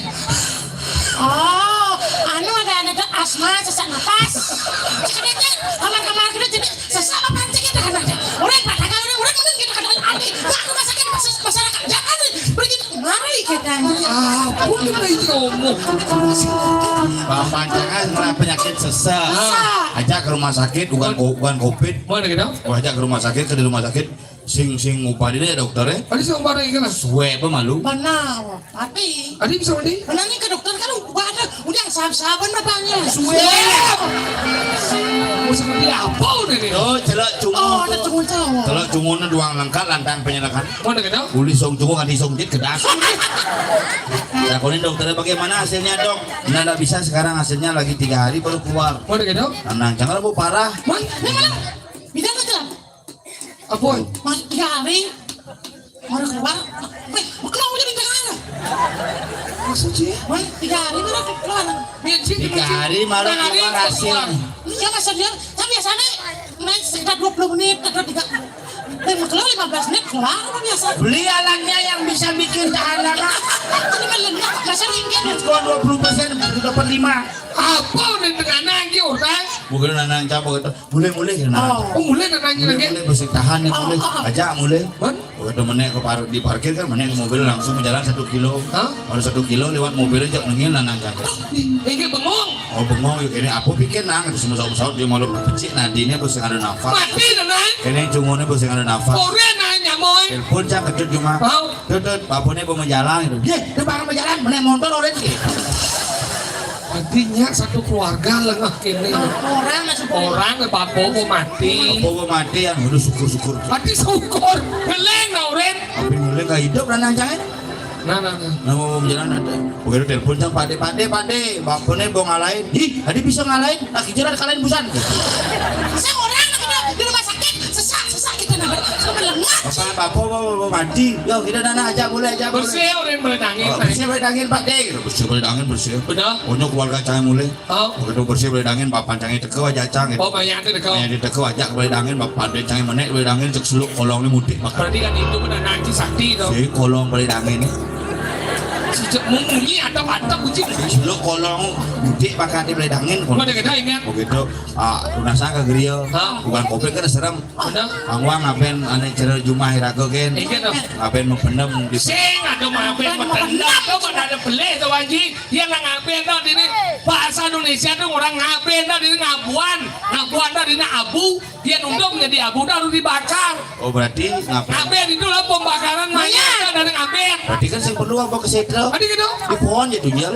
Oh, anu ada anak asma sesak napas. Sebenarnya kamar-kamar kita jadi sesak apa pancing kita kan aja. Orang pada kali orang mungkin kita kan ahli. Nah, rumah sakit masyarakat jangan begitu. Mari kita. Ah, bukan itu ngomong. Bapak jangan kena penyakit sesak. Ajak ke rumah sakit bukan covid. Mana gitu? Ajak ke rumah sakit ke rumah sakit. Sing upadinya ya dokternya. Ada sih barang ikan. Suwe apa malu? Benar, tapi Ada bisa mandi? benar nih ke dokter kan udah sahab-sahaban bapaknya. Suwe. Mau seperti apa udah nih? Oh, celak Oh, cungun. ada cuma cowok. Celak cungunnya doang lengkap lantang penyelakan. Mana gitu? Uli song cungun kan disong jit kedas. Nah, ini dokternya bagaimana hasilnya dok? Ini tidak bisa sekarang hasilnya lagi 3 hari baru keluar. Mana gitu? Nang jangan bu parah. Mana? Mana? Bisa nggak jalan? Apa? Masih 3 hari. Baru keluar. Wih, keluar jadi tengah. Maksudnya? Wih, 3 hari baru keluar. Bensin. 3 hari baru keluar hasil. Iya mas Sardian, tapi biasanya naik sekitar 20 menit atau 3 keluar 15 menit keluar apa biasa? Beli alatnya yang bisa bikin tahan lama. Ini meledak, masa ringgit. Diskon 20% dapat 5. Apa udah tengah nanggi orang? Mungkin nanang cabut itu. Mulai kena. Oh mulai nanggi lagi. Mulai bersih tahan ya mulai. Ajak mulai. Man? Waktu menek di parkir kan menek ke mobil langsung jalan 1 kilo. Hah? Kalau 1 kilo lewat mobil aja nengin nanang cabut. Ini bengong. Oh bengong yuk ini aku pikir nang itu semua pesawat dia malu kecil nadinya bersih ada nafas. Mati nang. Ini cungunnya bersih ada nafas. Korea nanya moy. Telepon cak kejut cuma. Tahu? Tutut, bapunya mau jalan gitu. Ye, dia bakal berjalan, menek motor orang gitu. Artinya satu keluarga lengah kini. Orang masuk Orang bapak mau mati. Bawa mati yang udah syukur-syukur. Mati syukur. Ngeleng orang. Tapi mulai gak hidup nanang jangan. Nah. Nah mau berjalan ada. Begitu telepon cak pade, bapunya mau ngalahin. Ih, tadi bisa ngalahin. Lagi jalan kalahin busan. Saya orang di rumah sakit sesak kita nang melengah. Bapak bapak mati. Yo kita dana aja boleh aja boleh. Bersih orang melengangin. Bersih boleh dangin pak deh. Bersih boleh dangin bersih. Benar. Pokoknya keluarga cang mulai. Oh. Begitu bersih boleh dangin bapak cangnya teke aja cang. Oh banyak ada kau. Yang diteke aja boleh dangin bapak dia cangnya menek boleh dangin cek seluk kolongnya mudik. Berarti kan itu benar nanti sakti tuh. Si kolong boleh dangin. Sejak munyi atau kucing. Lo kolong mudik pakai di beledangin. Gua ada kita ingat. Begitu, udah sangka gerio. Hah? Bukan kopi kan serem. Bener. Angwang ngapain aneh cerita Jumah Hirago kan? Ingat dong. Ngapain memendam di Sing ada mampir metendang tuh mana ada beli tuh anjing. Dia nggak ngapain tuh ini bahasa Indonesia tuh orang ngapain tuh ini ngabuan tuh ini abu. Dia nunduk menjadi abu tuh harus dibakar. Oh berarti ngapain? Ngapain itu lah pembakaran mayat tuh dari ngapain. Berarti kan yang perlu apa ke setro? Tadi gitu. Di pohon ya tuh jel.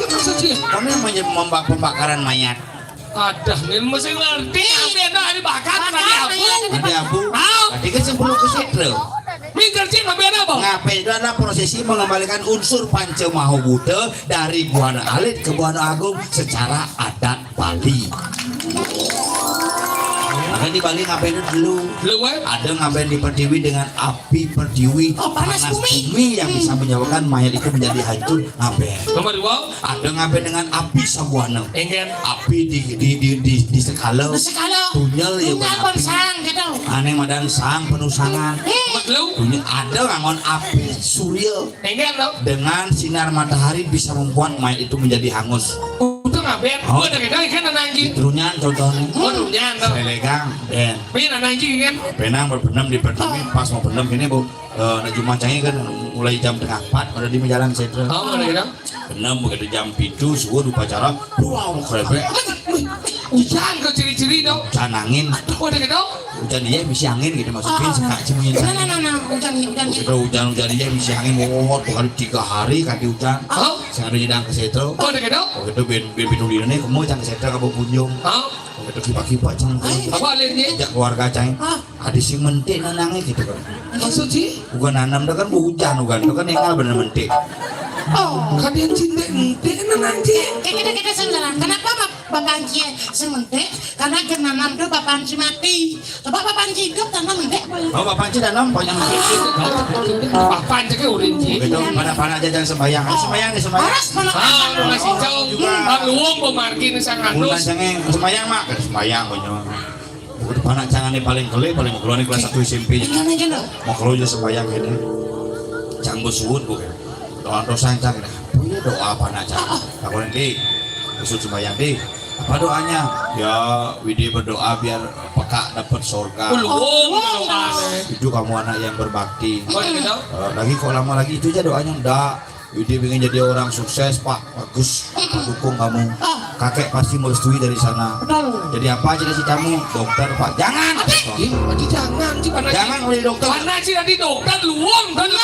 Maksud sih. Kamu yang pembakaran mayat. Ada nih mesti ngerti ngapain tuh dibakar nanti abu. Nanti abu. Tahu. Berarti kan yang perlu ke setro. Minggir sih ngapain apa? Ngapain itu adalah prosesi mengembalikan unsur Pancamaho Buddha dari Buana Alit ke Buana Agung secara adat Bali. Makanya di Bali ngapain dulu? Lu Ada ngapain di Pertiwi dengan api Pertiwi, panas bumi yang bisa menyebabkan mayat itu menjadi hancur. Ngapain? nomor 2 Ada ngapain dengan api Sabuana, ingin api di sekala Sekalo. tunyel ya Tunggal api. konsang gitu. Aneh madang sang penusangan. nomor lu Tunyel ada ngangon api surya ingin lo dengan sinar matahari bisa membuat mayat itu menjadi hangus. udah ngapain? Oh. Gua dari kan anjing. Trunyan contohnya. Waduh nyantar. Lelegang dan Pin anjing kan. penang berbenam di Pertiwi pas mau benam ini bu Najumah Canggih kan mulai jam tengah 4 udah di jalan setro. Oh, ada gitu. Benam begitu jam 7 suhu di pacara wow keren Hujan ke ciri-ciri dong. hujan angin Oh, ada gitu. hujan dia bisa angin gitu maksudnya sekak cemungin Nah, hujan. kita hujan dia bisa angin wow kali 3 hari kaki hujan Oh, saya ada jadang ke setro oh, ada gitu. begitu ben pinulirnya kamu jangan ke setro kamu punjung Oh, begitu kipak-kipak cang apa alinnya? ajak keluarga cang ada si mentik nanangnya gitu kan Maksud sih? bukan nanam itu kan hujan bukan itu kan engal bener mentik Oh, Kalian cinta ente kan anjing. kita sebenarnya kenapa Bapak Anci sementek? Karena genanam tuh Bapak Anci mati. Coba Bapak Anci hidup tanpa mentek. oh bapak cina nampak yang Apa aja ke ulin sih? begitu mana jajan sembayang sembayang nih sembayang Harus mana? Ah, lu masih jauh. Bang luang pemargin sang bulan andus. cengeng sembayang mak kan sembayang banyak udah panak cangan nih paling keluar nih kelas 1 SMP Gimana aja lo? mau keluar aja sembayang ini canggo suwun bukan doa dosa cang punya doa apa nak cang aku nanti usul sembayang deh apa doanya ya Widi berdoa biar peka dapat surga Luang doa. itu kamu anak yang berbakti Oh, gitu. lagi kok lama lagi itu aja doanya enggak Widi pengen jadi orang sukses pak bagus Pak dukung kamu kakek pasti merestui dari sana jadi apa aja sih kamu dokter pak jangan Ih, aji jangan sih mana jangan oleh dokter Mana sih nanti dokter luang dan lu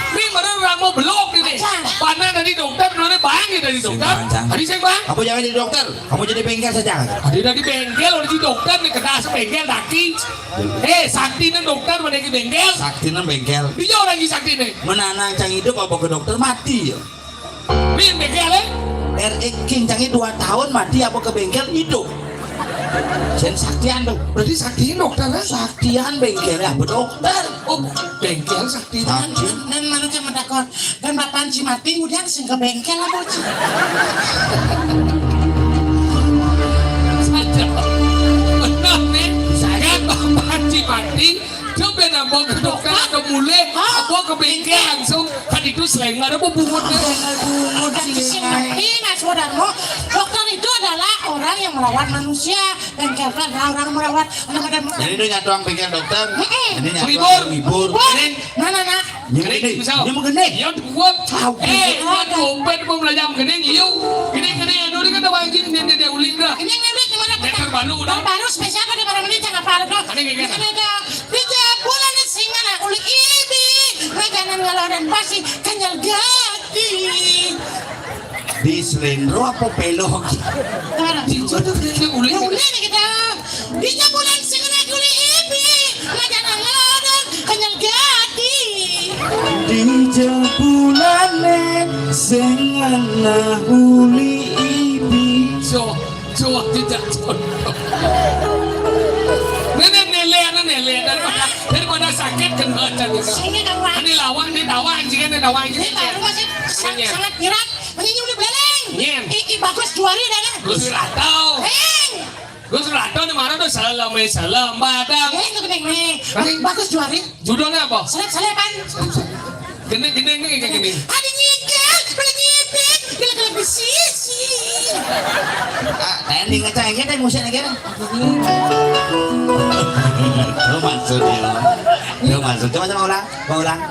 ini mana orang mau belok ini. Mana nanti dokter mana bang dari dokter. Tadi saya bang. kamu jangan jadi dokter kamu jadi bengkel saja Ada dari bengkel ada di dokter nih kena bengkel daki. Sakti nih dokter mana di bengkel. sakti nan bengkel Dia orang di sakti nih. menanang cang hidup apa ke dokter mati ya Min bengkel King cangnya 2 tahun mati apa ke bengkel hidup Sen saktian tuh Berarti sakti dokter kan? saktian bengkel ya dokter Oh bengkel sakti. sakti Dan mana cuma dakon. Dan Bapak Anci mati kemudian sing ke bengkel lah bocah. Saja. Benar nih. Saya bapak Haji mati. Coba nambah ke dokter atau mulai apa ke bengkel langsung kan itu selain nggak ada bubungutnya. Dan sing mati mas saudaramu, dokter itu adalah orang yang merawat manusia dan bengkel adalah orang merawat jadi itu nyatuang bengkel dokter ini Libur. nyatuang libur Nah. ini Misal. ini mau gede Iya buat. Dompet mau belajar gening iyo. Gening anu ini kan ada anjing dia uling dah. Ini ngelik gimana? Dekar baru udah. Baru spesial pada para menit jangan parah. Ini kayak gini. Tiga bulan singa nak ulik ini. Reganan ngalau dan pasti kenyal gati. di selendro apa pelok Kemana? Jodoh dia uling. Ulik nih kita. Tiga bulan singa nak ulik ini. Reganan ngalau dan kenyal gati. di jebulane sing ana uli ibi Coba tidak jodoh. Nenek daripada sakit kan baca gitu. Ini kawan. Ini lawan anjing. Ini baru masih sangat gerak. Menyanyi udah beleng. Nyen. Iki bagus juari dah. Gus Ratau. Heng. Gus Ratau di mana tuh salam badang. Heng tu bening nih. Bagus juari. Judulnya apa? Selepan. Gede-gede kayak gini. Ada nyikir, beli nyipik, gila-gila besisi. Tanding ngeceng kita musik negara. Itu maksudnya. Itu maksud. Coba ulang.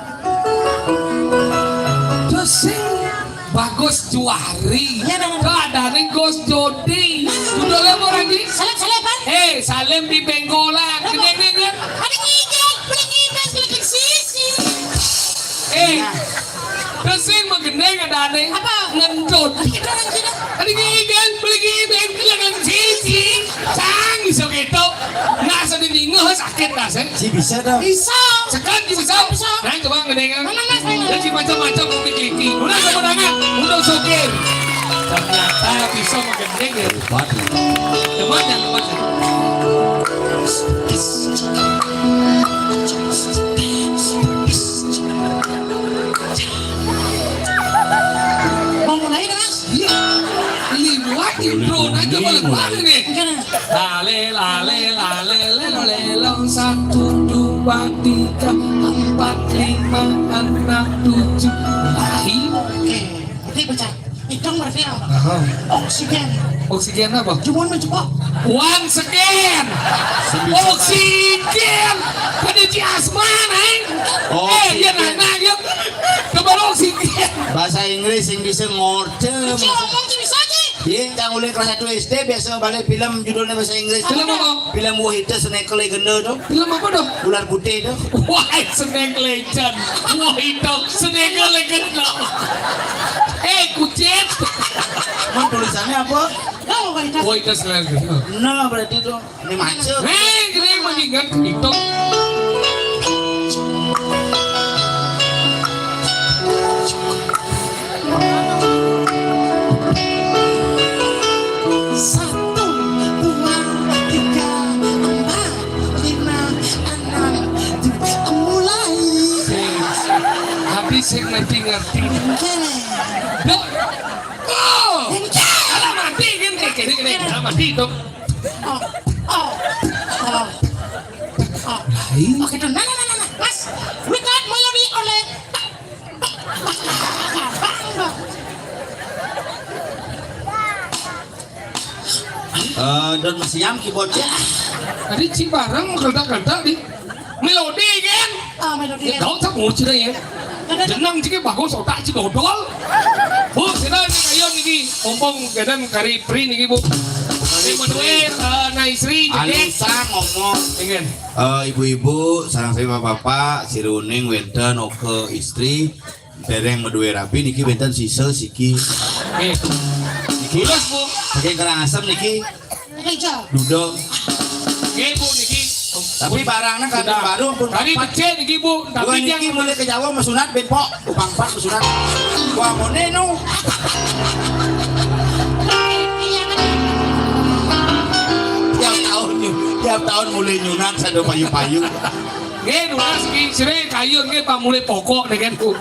Dosing bagus juari. Ya, benar. Keadaannya Gos Jody. Judulnya apa lagi? Salam pan. Salim di Benggolan. Gede-gede. Ada nyikir, beli nyipik, gila-gila sisi. Dosing mengenai keadaannya. Apa? Ngendut. Kita orang kita. Ada gigan, beli gigan, bilang sisi. Canggih so gitu. Nggak sedih ngeh sakit nggak sih? Si bisa dong. Bisa. Sekarang bisa. Nah coba ngedengar. Jadi macam-macam mungkin kliki. Udah kemenangan, udah sokir. Ternyata bisa mengendeng ya. Temannya. Mau mulai dah, Mas? Iya. Limuat intro aja boleh banget nih. Gimana? Lelong 1, 2, 3, 4, 5, 6, 7. Lahir. Oke, baca. Hitung berarti apa? Oksigen. Oksigen apa? Cuma mencoba. Once again. Oksigen. Kada ci asman, ya nanya. Kebaru oksigen. Bahasa Inggris yang bisa ngortem. Cuma ngomong tuh bisa aja. Iya, yang mulai kelas 1 SD biasa balik film judulnya bahasa Inggris. Film apa? Film Wahida Snake Legend tuh. Film apa dong? Ular putih tuh. White Snake Legend. Wah itu Snake Legend. Kucing. Mau tulisannya apa? Tahu kan itu? White Snake Legend. Nah, berarti tuh ini macet. Gede mengingat itu. Satu, dua, tiga, empat, lima, enam, tujuh. Mulai. Habis yang ngerti. Oke. Dok. Oh. Alah mati kan gini. Alah mati itu. Oh. Oke, tuh. Nah. Mas, record melodi oleh Dan masih yang keyboardnya. Tadi Cibareng kereta di melodi kan. melodi. Đó chắc ngủ chưa đây em. Jadi nang jika bagus otak jika odol. Bu, sila ni kayo niki ompong gadan kari pri niki bu. Kari manuel na istri jadi. Alisa ngomong. Ingin. Ibu-ibu, sarang saya bapak-bapak, si Runing, Wenten, Oke, istri, dereng medue rapi, niki Wenten sisa, siki. Niki, Terus bu. pakai kerang asam niki, Hijau. duduk. Oke bu niki. Tapi barangnya kan baru pun. Kari pecah niki bu. Bukan Tapi yang niki mulai ke Jawa mesunat benpok, upang pak mesunat. Wah moneno. Tiap tahun mulai nyunat sado payu-payu. Nggih, nulas iki sire kayu nggih pamulih pokok dengan bu.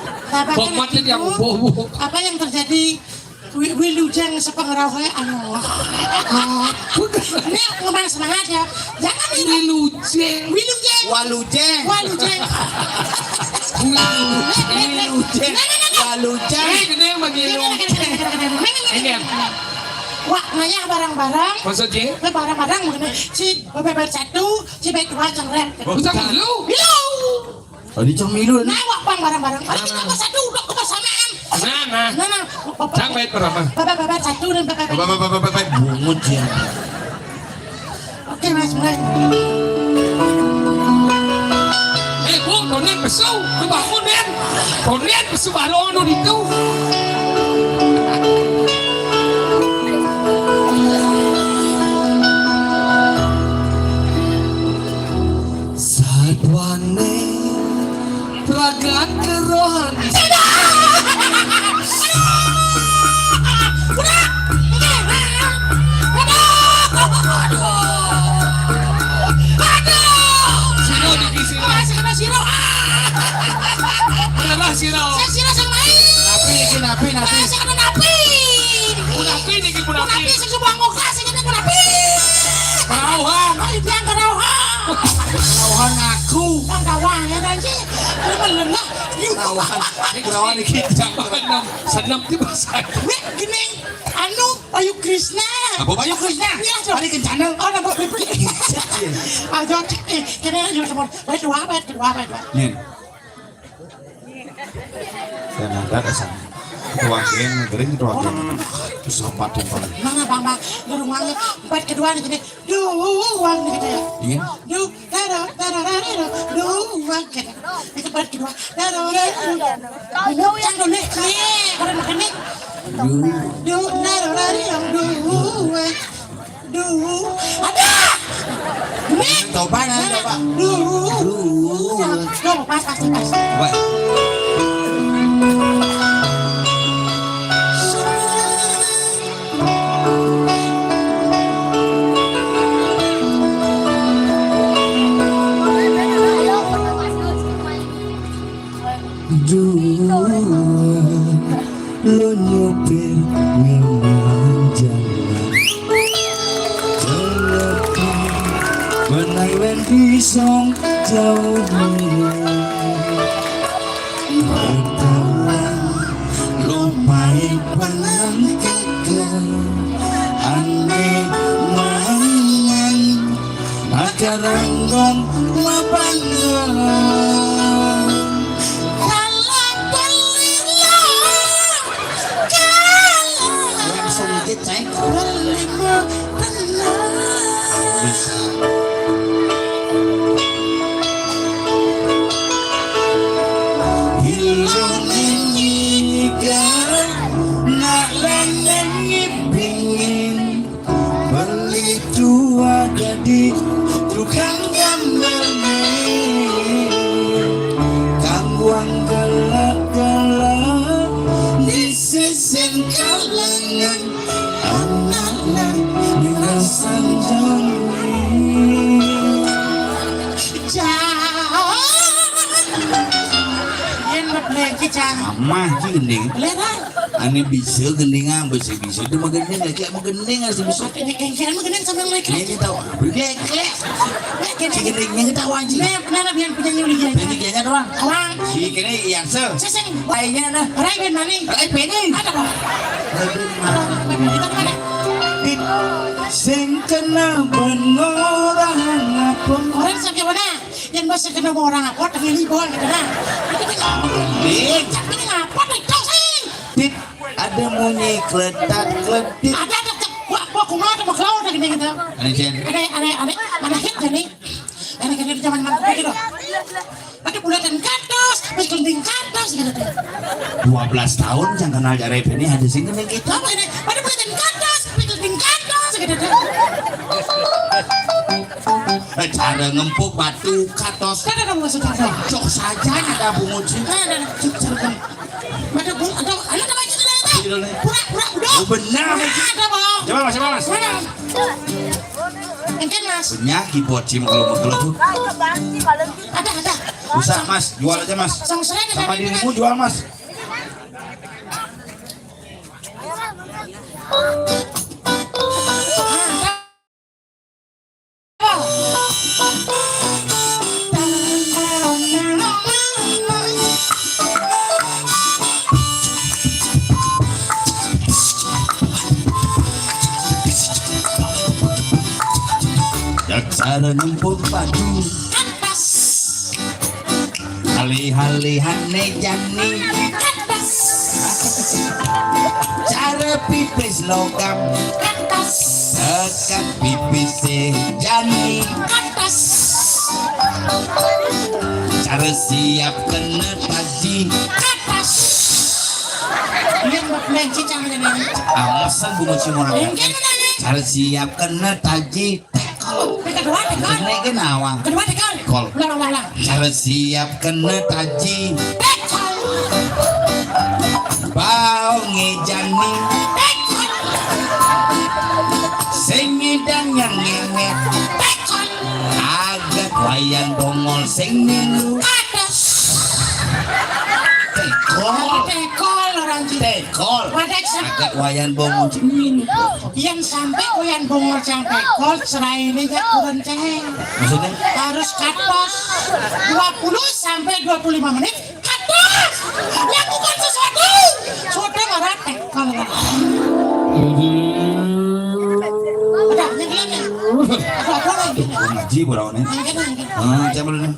Bok mati yang bu. Apa yang terjadi? Wilujeng sepengerawai anu. Ini ngomong semangat ya. Jangan ini Wilujeng. Wilujeng. Walujeng. Walujeng. Walujeng. Walujeng. Gede bagi lu. Ingin. Wah, ngayah barang-barang. Maksudnya? Barang-barang mungkin si bebek satu, si bebek dua cengret. Usah milu. Bilu. Oh, di cemilu Nah, wah pang barang-barang. Pasti kita satu udah kebersamaan. Nah. Cang baik berapa? Bebek satu dan bebek. Bapak bungut ya. Oke, Mas, mulai. Bu, tonen besu. Kebangun den. Tonen besu baru anu itu. Sadwane pragat kerohani. Sino di sino. Siro. Kenapa sino? Saya Siro sama ini. Napi. Saya kena napi. Punapi niki punapi. Napi saya coba ngokah, saya kena napi. Kerauhan. Kali biang kerauhan. Nauhan aku Ang gawang ya nanti. Lemen lah. lawan lawan iki Senam, senam di bahasa. Weh gini. Anu Bayu Krishna. apa Bayu Krishna Iya, hari kencana Oh, nama pipi. Ayo, kena ayo semua. Weh dua bet. nen dan ada kesan kewakilan negeri kewakilan sama tumpang Mana bang bang, rumahnya bet kedua nih gini. Duang nih gitu ya. ingin Duang gitu. Itu bet kedua. Jangan dulu nih. Orang makan nih. Ada. Nih. coba nah coba Pas. coba lo nyopir memang jalan menang di song jauh bertahan lo main penang gagal aneh mangan maka ranggon mabangga jadi tukang gambar kangguang galak-galak di sisi kalangan anak-anak dirasan amah gending ane bisa gendingan bisa itu mah gending lagi mau gending harus bisa ini tahu si gendingnya tahu anjing ini kayaknya doang si kini yang se lainnya ada sing kena benorang apa orang sampai mana yang masih kena orang apa tapi libur gitu nah ini ngapa nih kau sih tit ada bunyi kletak-kletik ada gua kuno ada maklau ada gini gitu anjen ada hit jadi ada di zaman mana gitu ada bulatan kados berkelinting kados gitu 12 tahun jangan kenal jarep ini ada sing gending kita apa ini ada bulatan kados berkelinting kados gitu cara ngempuk batu katos ada kamu masuk kados cok saja ada bungut sih ada ada bung ada pura-pura udah benar ada bang coba mas mungkin mas penyakit bocim kalau tuh ada bisa mas jual aja mas sama dirimu jual mas cara nyempur padu hali-hali-hane jani cara pipis logam sekat pipis jani cara siap kena taji amasan bunga cimurang cara siap kena taji kena kenawang kol cara siap kena taji bau ngejani sengidang yang ngemet agak wayang dongol seng milu tekol tekol orang tekol Wadah sampai agak wayan bongol yang sampai kuyan bongol sampai kol serai ini gak kurang ceng. maksudnya Harus katos 20 sampai 25 menit katos. Lakukan sesuatu. Sudah marah tekol. Udah nyegelannya. Apa lagi? ngaji burawannya coba dulu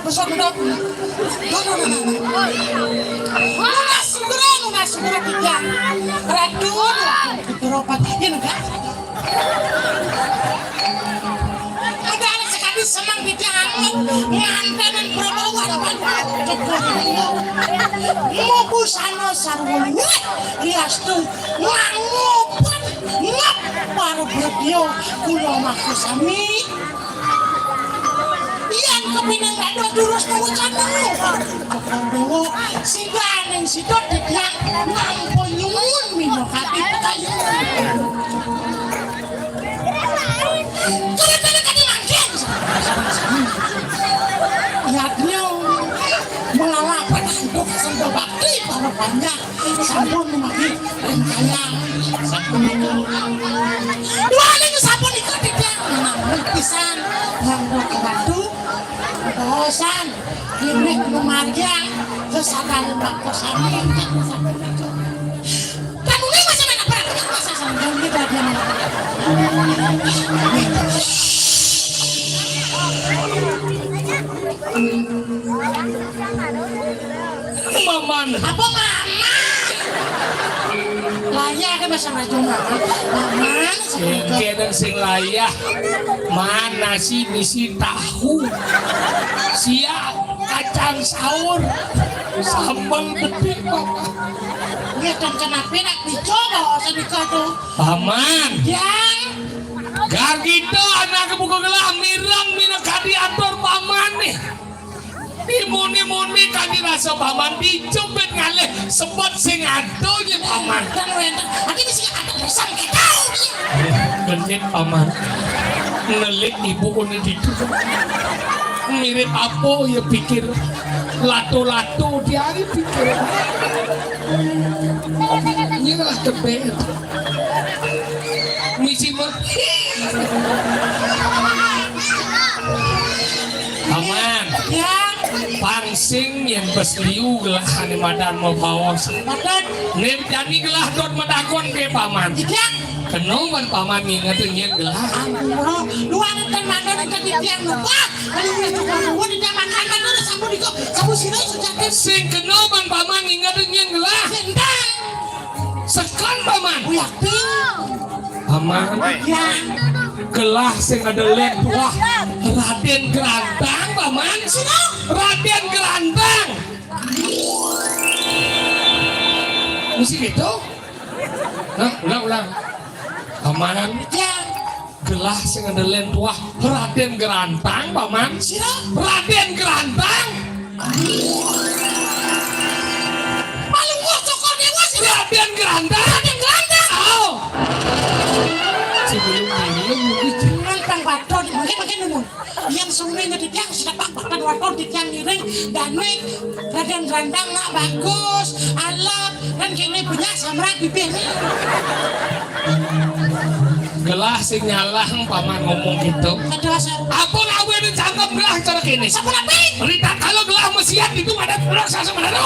Besar udah. Lunas segera tiga. Radun, berobat ini enggak. Ada anak sekali senang bidang nganten dan perempuan mau busana sarwani rias tuh ngangupan ngapar berdio kulo makusami yang kepinang gak ada durus mengucap dulu si ganeng si dodik yang ngampun nyumun minum hati kayu kira-kira kan dimangkin lihatnya melalapan hidup sampai bakti para banyak sampun memaki rencana sampun itu dua lagi sampun ikotik yang namun pisan yang berkebatu bosan ini memajang kesadaran waktu sami kamu ini masih main apa masa sampai kita dia Maman apa mama layak ke bahasa Raja mama Kena sing layak mana sih misi tahu siap kacang sahur sambal petik dia kan kenapa nak dicoba sedikit tuh paman yang gak gitu anak kebuka gelang mirang mina kadiator paman nih dimuni-muni kadi rasa paman dicubit ngalih sebut sing adonya paman dan wenda nanti bisa ada pesan kita genit paman ngelik ibu ini gitu mirip apa ya pikir lato-lato dia hari pikir ini lah kebet misi paman yang pangsing yang besliu gelah ane madan mau bawa badan nem jadi gelah dot madakon ke paman yang kenoman paman ngingetin yang gelah ampun luang dan mandan yang di tiang lupa kalau dia juga mau di zaman anak dulu sambil diko sambil sini sudah sing kenoman paman ngingetin yang gelah tendang sekan paman yakin paman yang gelah sing ngadelen wah Raden Gerantang paman Raden Gerantang mesti gitu nah ulang paman gelah sing ngadelen wah Raden Gerantang paman Raden Gerantang paling cokor dewa sih Raden Gerantang oh sebelum ini Nantang baton, makin numun. Yang semuanya di tiang sudah pak-pakan waton di tiang miring dan naik Raden Gerantang nak bagus, alat dan kini punya samrat bibir. gelah sing nyalang paman ngomong gitu Ada asal. apa ngawe ini cangkem gelah cara kini Siapa nabi? Rita kalau gelah mesiat itu ada raksasa sebenarnya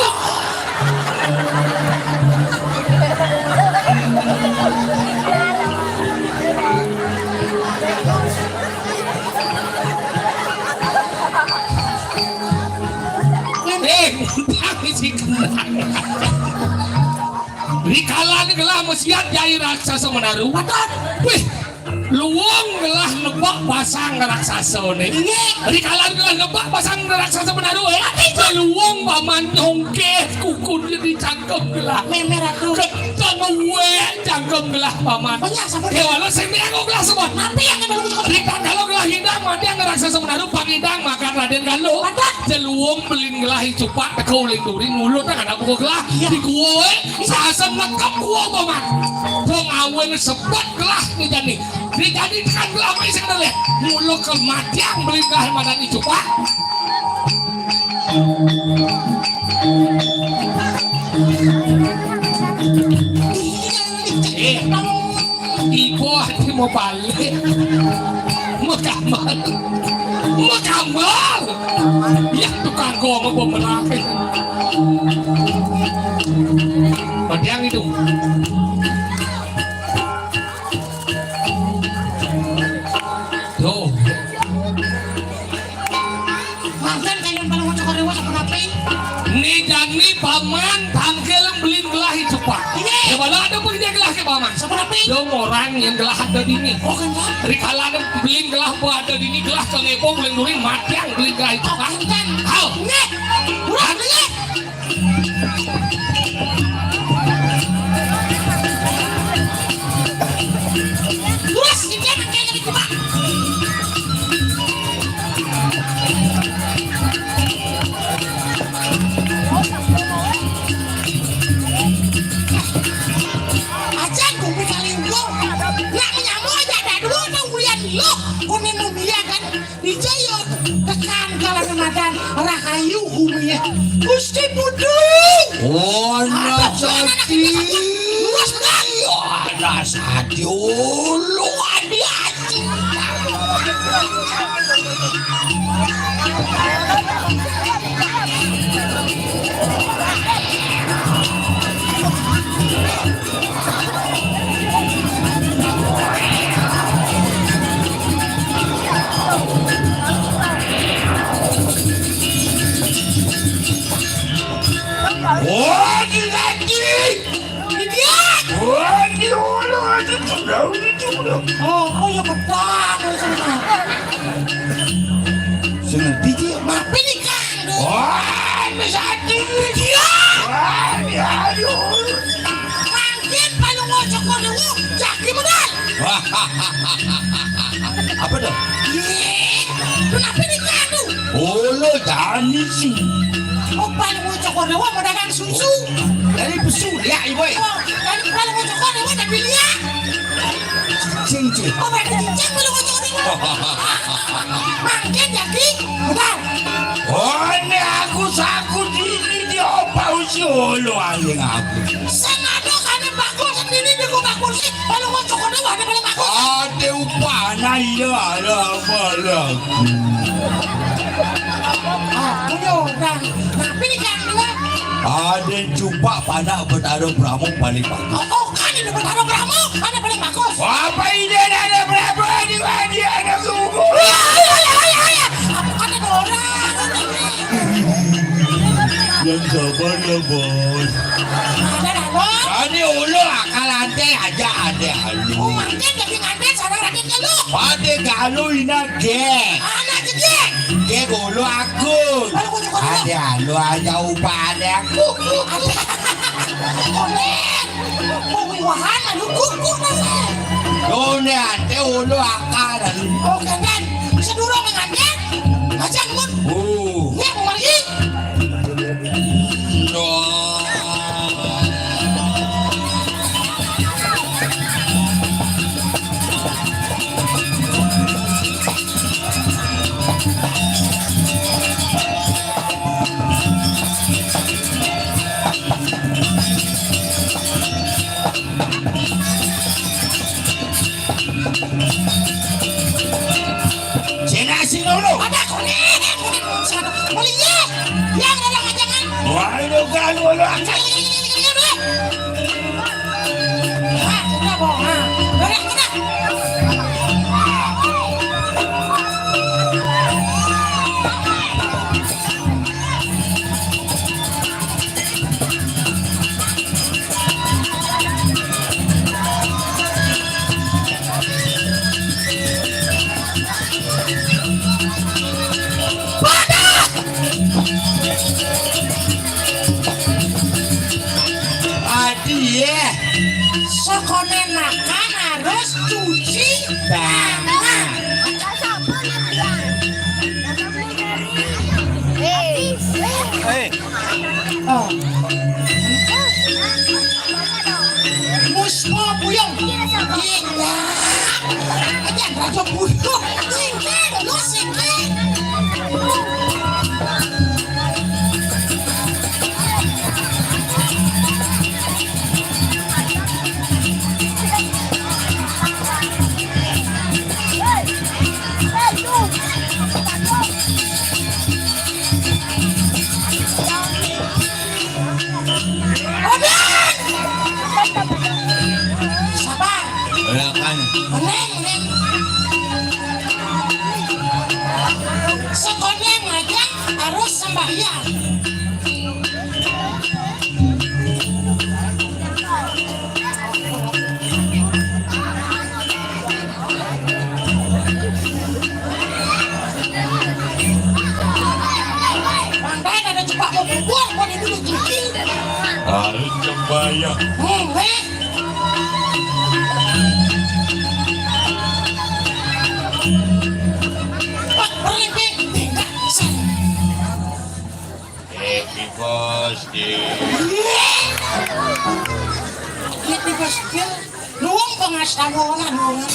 tapi si kenang di kalan gelah mesiat jai raksasa menaruh wih luwung gelah nebak pasang raksasa nih di kalan gelah nebak pasang raksasa menaruh luwung paman nyongket kukun jadi cangkem gelah Memerah tuh. ketemu cangkem gelah paman Banyak sampai. hewan lo sing aku gelah semua Nabi yang ngebalik Rita kalau gelah hidang mah dia ngerasa menaruh pangidang makan Raden Galuh jeluung belin gelah cupak tekau lingkuring mulut tak ada pukul gelah di kuwe sasem lengkap kuwe paman tong awen sebut gelah nih jadi dijadikan gelah mai sebenarnya mulut kematian belin gelah mana di cupak ibu hati mau balik mau kamar ya tukang goma gua menapis padang itu tuh mantan kayak paling mau cokor dewa siapa nabi? nih jani paman tangkel belin gelah cepat ya mana ada pun dia gelah ke paman Siapa nabi? dong orang yang gelah ada di ini Oh kan tak? dari kalangan belin gelah ada di ini gelah ke ngepong belin durin mati yang belin gelah itu Oh kan kan? hal Nih, udah nih. Terus ini dia kayak jadi kubah. Ajan kumpul kali lo, nak nyamuk aja ada dulu ada ulian lo, kuning mulia kan, dijayo tekan kalau Ramadan rahayu umia, gusti budung. Oh, nasati. Luas benar. Nasati. Lu hati-hati. Oh, lagi. Oh ya betul. Senang tiji. Tapi ni kan. Wah, nasati. Mungkin paling mau cokor dulu, jadi modal. Apa dah? Kenapa ni kan tu? Oh, lo tani sih. Oh paling mau cokor dulu mau dagang susu. Dari pesu ya, ibu. Oh, dan paling mau cokor dulu tapi lihat. Cincin. Oh berarti cicak paling mau cokor dulu. Mungkin jadi modal. Oh, ini aku sakut ini dia apa usia lo anjing aku. Senado kan bagus sendiri di gua kursi. Paling mau cokor dulu ada paling bagus. Ada upana iya ada apa lagi. Ah, punya orang. Tapi ni kan dua. Ada cupak pada bertaruh pramu paling bagus. Oh kan ini bertaruh kamu ada paling bagus. Apa ini ada berapa di mana ada kuku? Ya. Aku kan ada orang. Yang sabar ya bos. Ada bos. Ini ulu akal ante aja ada Oh halu. mungkin jadi nganten sekarang Raden lu. Ade galuy na ge. Anak gede. Ge gulo aku. Ade alo aja upane aku. Oleh. Pawiwahan lu kukur na sa. Done ate ulo akalan. Oh ganyan. Sa duro menganyan. Ajang mun. Ya mari. No. Cina sih dulu. Ada kuning. Mulinya. Yang ada ajangan. Wah, itu galu ulo akalan. Adie. Sekone makan harus cuci tangan. Oh, musmo buyong. Iya. Aja raja buyong. Singkir, lu singkir. Sabar. Kan. Neng. Sekone ngajak harus sembahyang. Pandai ada cepat mau buang pada dulu tinggi. Harus sembahyang. Weh. Pak berlimping tinggal sana. Happy birthday. Happy birthday. Luang pengastawonan luang.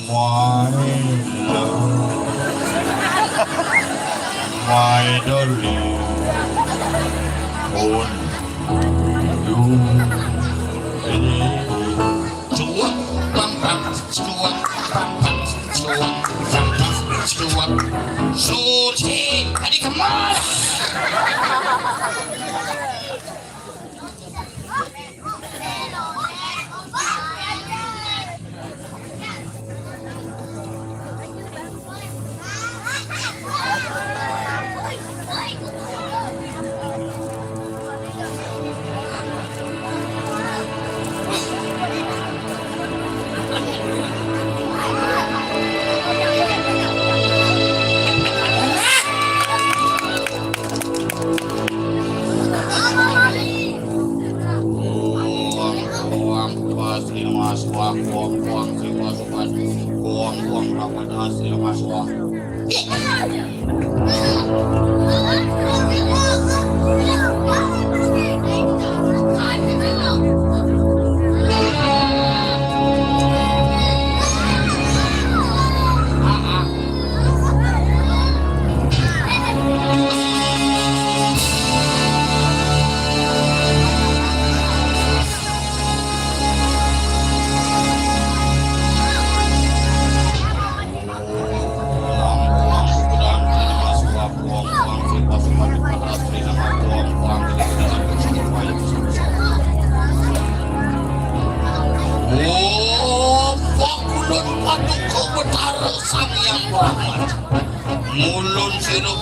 My love, my darling, on you. Cuak, pam pam, cuak, pam pam, cuak, pam pam, cuak. Suci, tadi kemana?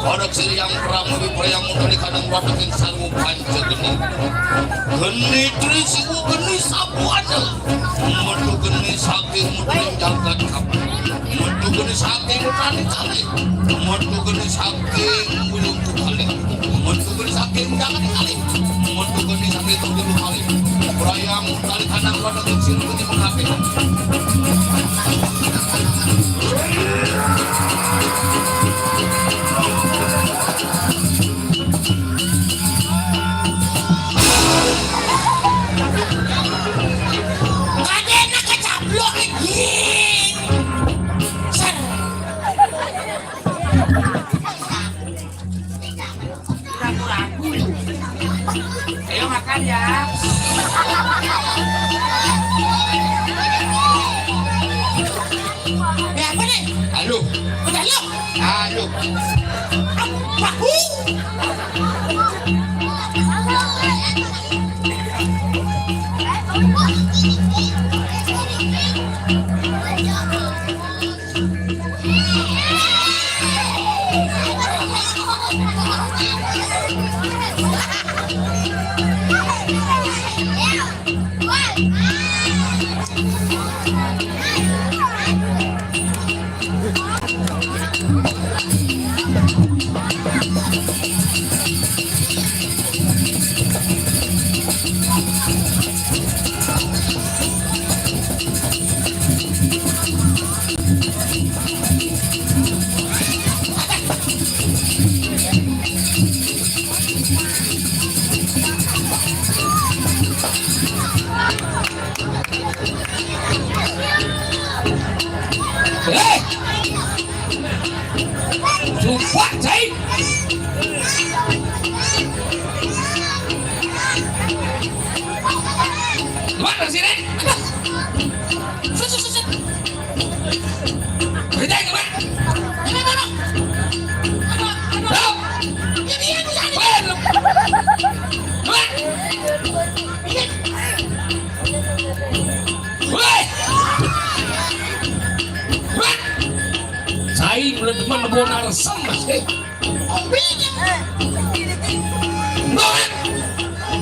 Wadak siriang perang lebih perang dari kadang wadak yang sarung panca geni. Geni trisiku geni sabuana. Metu geni saking muting jagat kapan. Metu geni saking kali kali. Metu geni saking bulung kali. Metu geni saking jagat kali. Metu geni saking bulung kali. Perang dari kadang wadak yang sarung geni mengapit. Kadena kecaplok anjing. Ser. Ragu-ragu. Ayo makan ya. Ya apa nih? Halo, Udah lo. halo. Bahu. Jumpa cai. Mana sih nek? Sus. Berita yang mana? Tahu? Cai mulai teman bonar sama sih.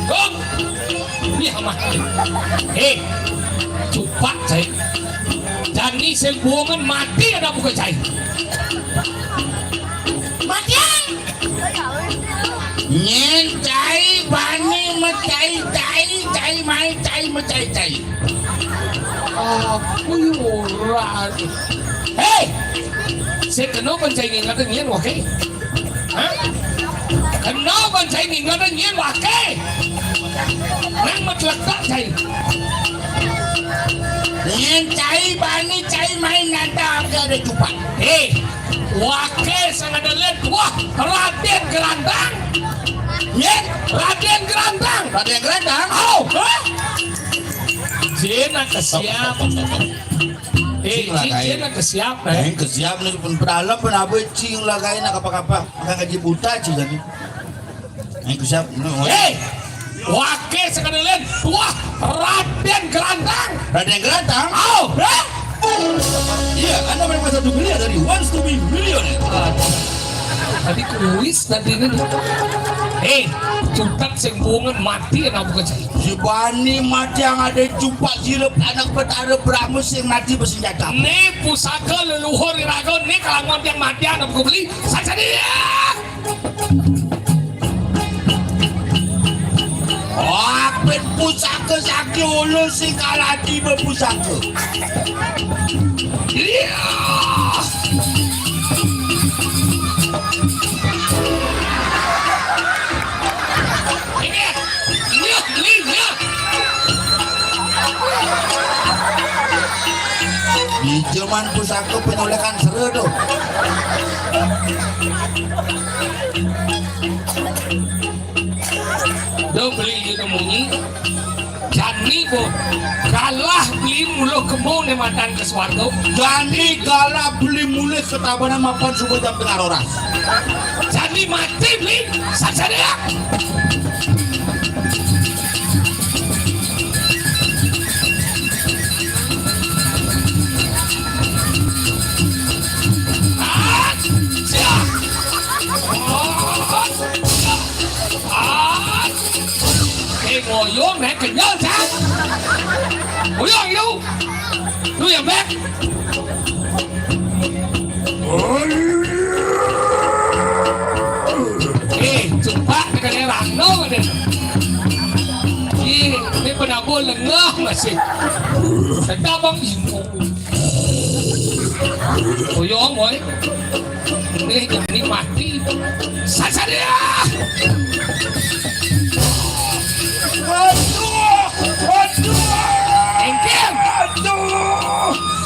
Gong, ini apa? Cepat cai. Jani sembuangan mati ada buka cai. Matian. Nyen cai bani cai mai cai. Aku yuran. Hei, saya kenapa cai nggak ada nyen wakai? Kenapa cai nggak ada nyen wakai? Nang matlak cai. Nyen cai bani cai mai nada ada cupat. Wakai sangat ada wah Raden Gerandang. Nyen Raden Gerandang. Raden Gerandang. Oh, Cina kesiap. Cina kesiap. Yang kesiap nih pun pedalam pun abe cing lagain nak apa-apa. Makan gaji buta cing tadi. Yang kesiap. Wakai sangat ada wah Raden Gerandang. Raden Gerandang. Oh, Iya, Anda memang 1 miliar dari wants to be millionaire. tadi kuis tadi ini. Cutat sembuangan mati yang aku kecil. Si Bani mati yang ada jumpa sirup anak betara beramus yang mati bersenjata. Ini pusaka leluhur iragon ini kalangan yang mati yang aku beli. Saja dia. Apet pusaka sakit ulu si kalati berpusaka. Iya. Di zaman pusaka penolekan seru tuh. Do beli itu munyi. Jani bo kalah beli mulu kembung di mantan ke swargo. Jani galah beli mulai ketabanan mapan subuh jam tengah roras. Jani mati beli saja dia. ngoyong nek kenyal cang. Ngoyong itu. Lu yang back. Jumpa dengan orang no deh. Ini penabur lengah masih. Sedap bang ibu. Ngoyong boy. Ini jangan mati. Sasa dia. Engkem.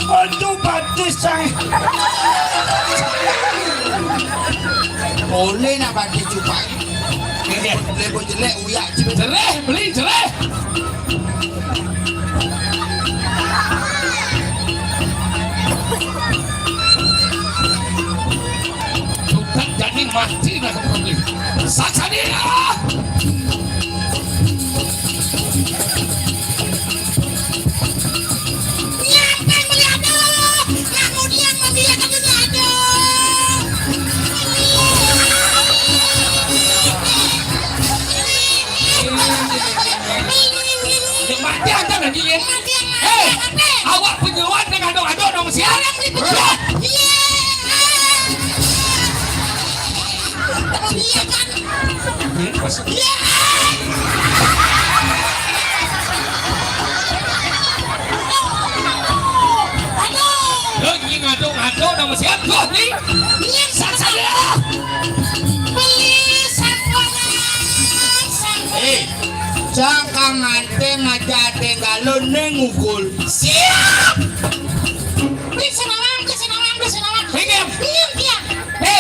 Aduh batis saya. Boleh nak batis cupai. Boleh jelek uyak cipet. Jelek beli jelek. Sudah jadi mati nak kembali. Saksa dia. Mati aja nanti ya. Awak penyewat dengan ado-ado dong siaran beli penyewat. Iya kan? Iya. Lagi ngado-ngado dong siapa nih? Saksa dia. Beli samponan. Cangkang ante ngajate galon nengukul. Siap. Beli senawang. Engkem. Iya.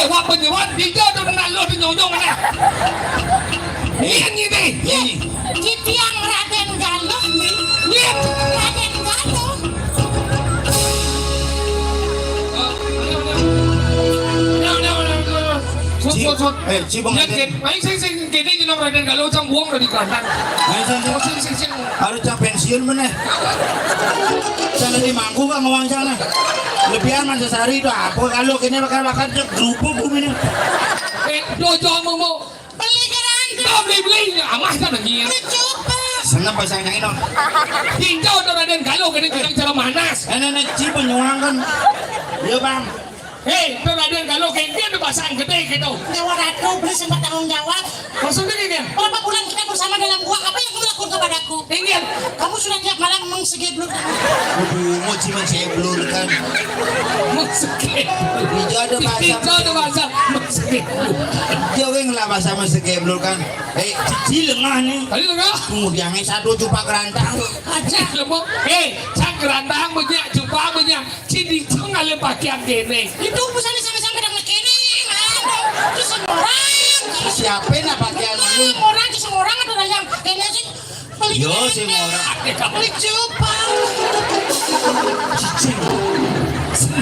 Wak penyewat dijodoh dengan lo dinyonyong mana? Ini nih. Di tiang Raden Galuh nih. Lihat. Raden Galuh. Cibong Gede je nak Raden Galuh macam buang dari kandang. Harus cak pensiun mana? Sana di mangku kan ngawang sana. Lebihan man sehari itu apa kalau kini bakal cek grupo bumi ni. Dojo mau Beli keranda. kau beli amah kan lagi. Coba. Senang pasang yang ini. Tinggal tu Raden Galuh kena cara manas. Nenek cibong nyuang kan. Ya bang. Hei, tu Raden Galuh kena tu pasang gede gitu. Nyawa Ratu beli sempat tanggung jawab. Maksudnya ni kan? Berapa bulan kita bersama dalam gua? Apa yang kamu lakukan kepadaku? Tinggal. Kamu sudah tiap malam mengsegeblur. Aduh, mau cibong saya belur kan. Masukkan. Hijau ada bahasa. Hijau ada bahasa. Masukkan. Hijau yang lah bahasa masih belur kan. Cici lengah ni. Kali tu kau? Kemudian satu jumpa kerantang. Aja lemok. Hei, cak kerandang banyak, jumpa banyak. Cidi tu ngale pakaian gini. Itu misalnya sampai-sampai dengan kini. Itu semua orang. Siapa nak pakaian malu? Semua orang ada yang kayaknya sih. Beli Yo, keranda. semua orang. Beli coba.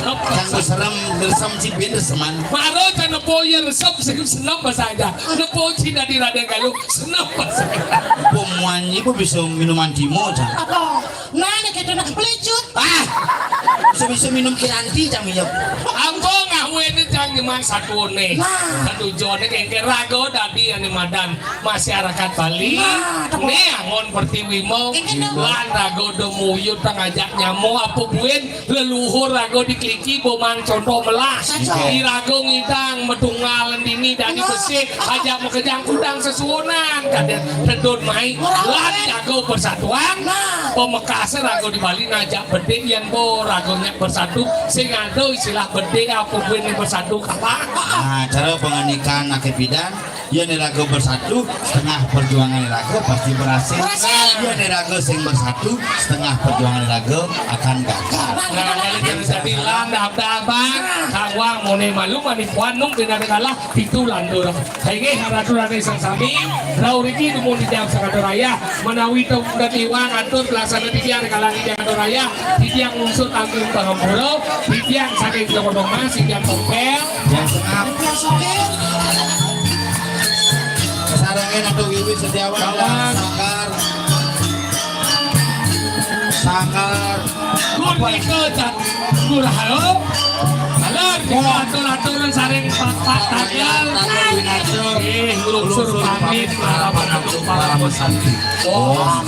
Yang berseram bersam cipin seman. Maro kan nepoyer resep senap saja. Nepo Cina di Raden Galuh senap saja. Pemuan ibu bisa minuman timo cang. Apa? Nah, kita nak beli coba. Bisa minum kiranti cang ya. Ambo ngawen jang nyeman satu nih. Satu jone kengke rago dadi ane madan masyarakat Bali. Nih angon pertiwi mau lan rago demuyut ngajak nyamo apa buen leluhur rago dikliki bomang contoh melas. Di rago ngidang medungal dini dadi besi ajak mekejang kudang sesuonan kadet redon mai lan rago persatuan. Pemekase rago di Bali ngajak bede yen bo ragonya bersatu sing ada istilah bede apa buen bersatu apa? Nah, cara penganikan akhir bidan, ya neraga bersatu, setengah perjuangan neraga pasti berhasil. Ya neraga sing bersatu, setengah perjuangan neraga akan gagal. Nah, kali kita bilang daftar kawang mone malu manipuan nung tidak kalah itu landur. Kayak haratu rane sang sami, rauriki tuh di tiang sangat raya, menawi tuh datiwang atur pelaksana tiang kalangi tiang raya, tiang unsur angin pengampuro, tiang saking jomong mas, tiang topel. Yang sengap, kesarangin atau wiwi setiawan dan sangkar. Gur ke dan gur halo, atur-atur sareng pak tagal nglusur pamit para pesantren. Oh,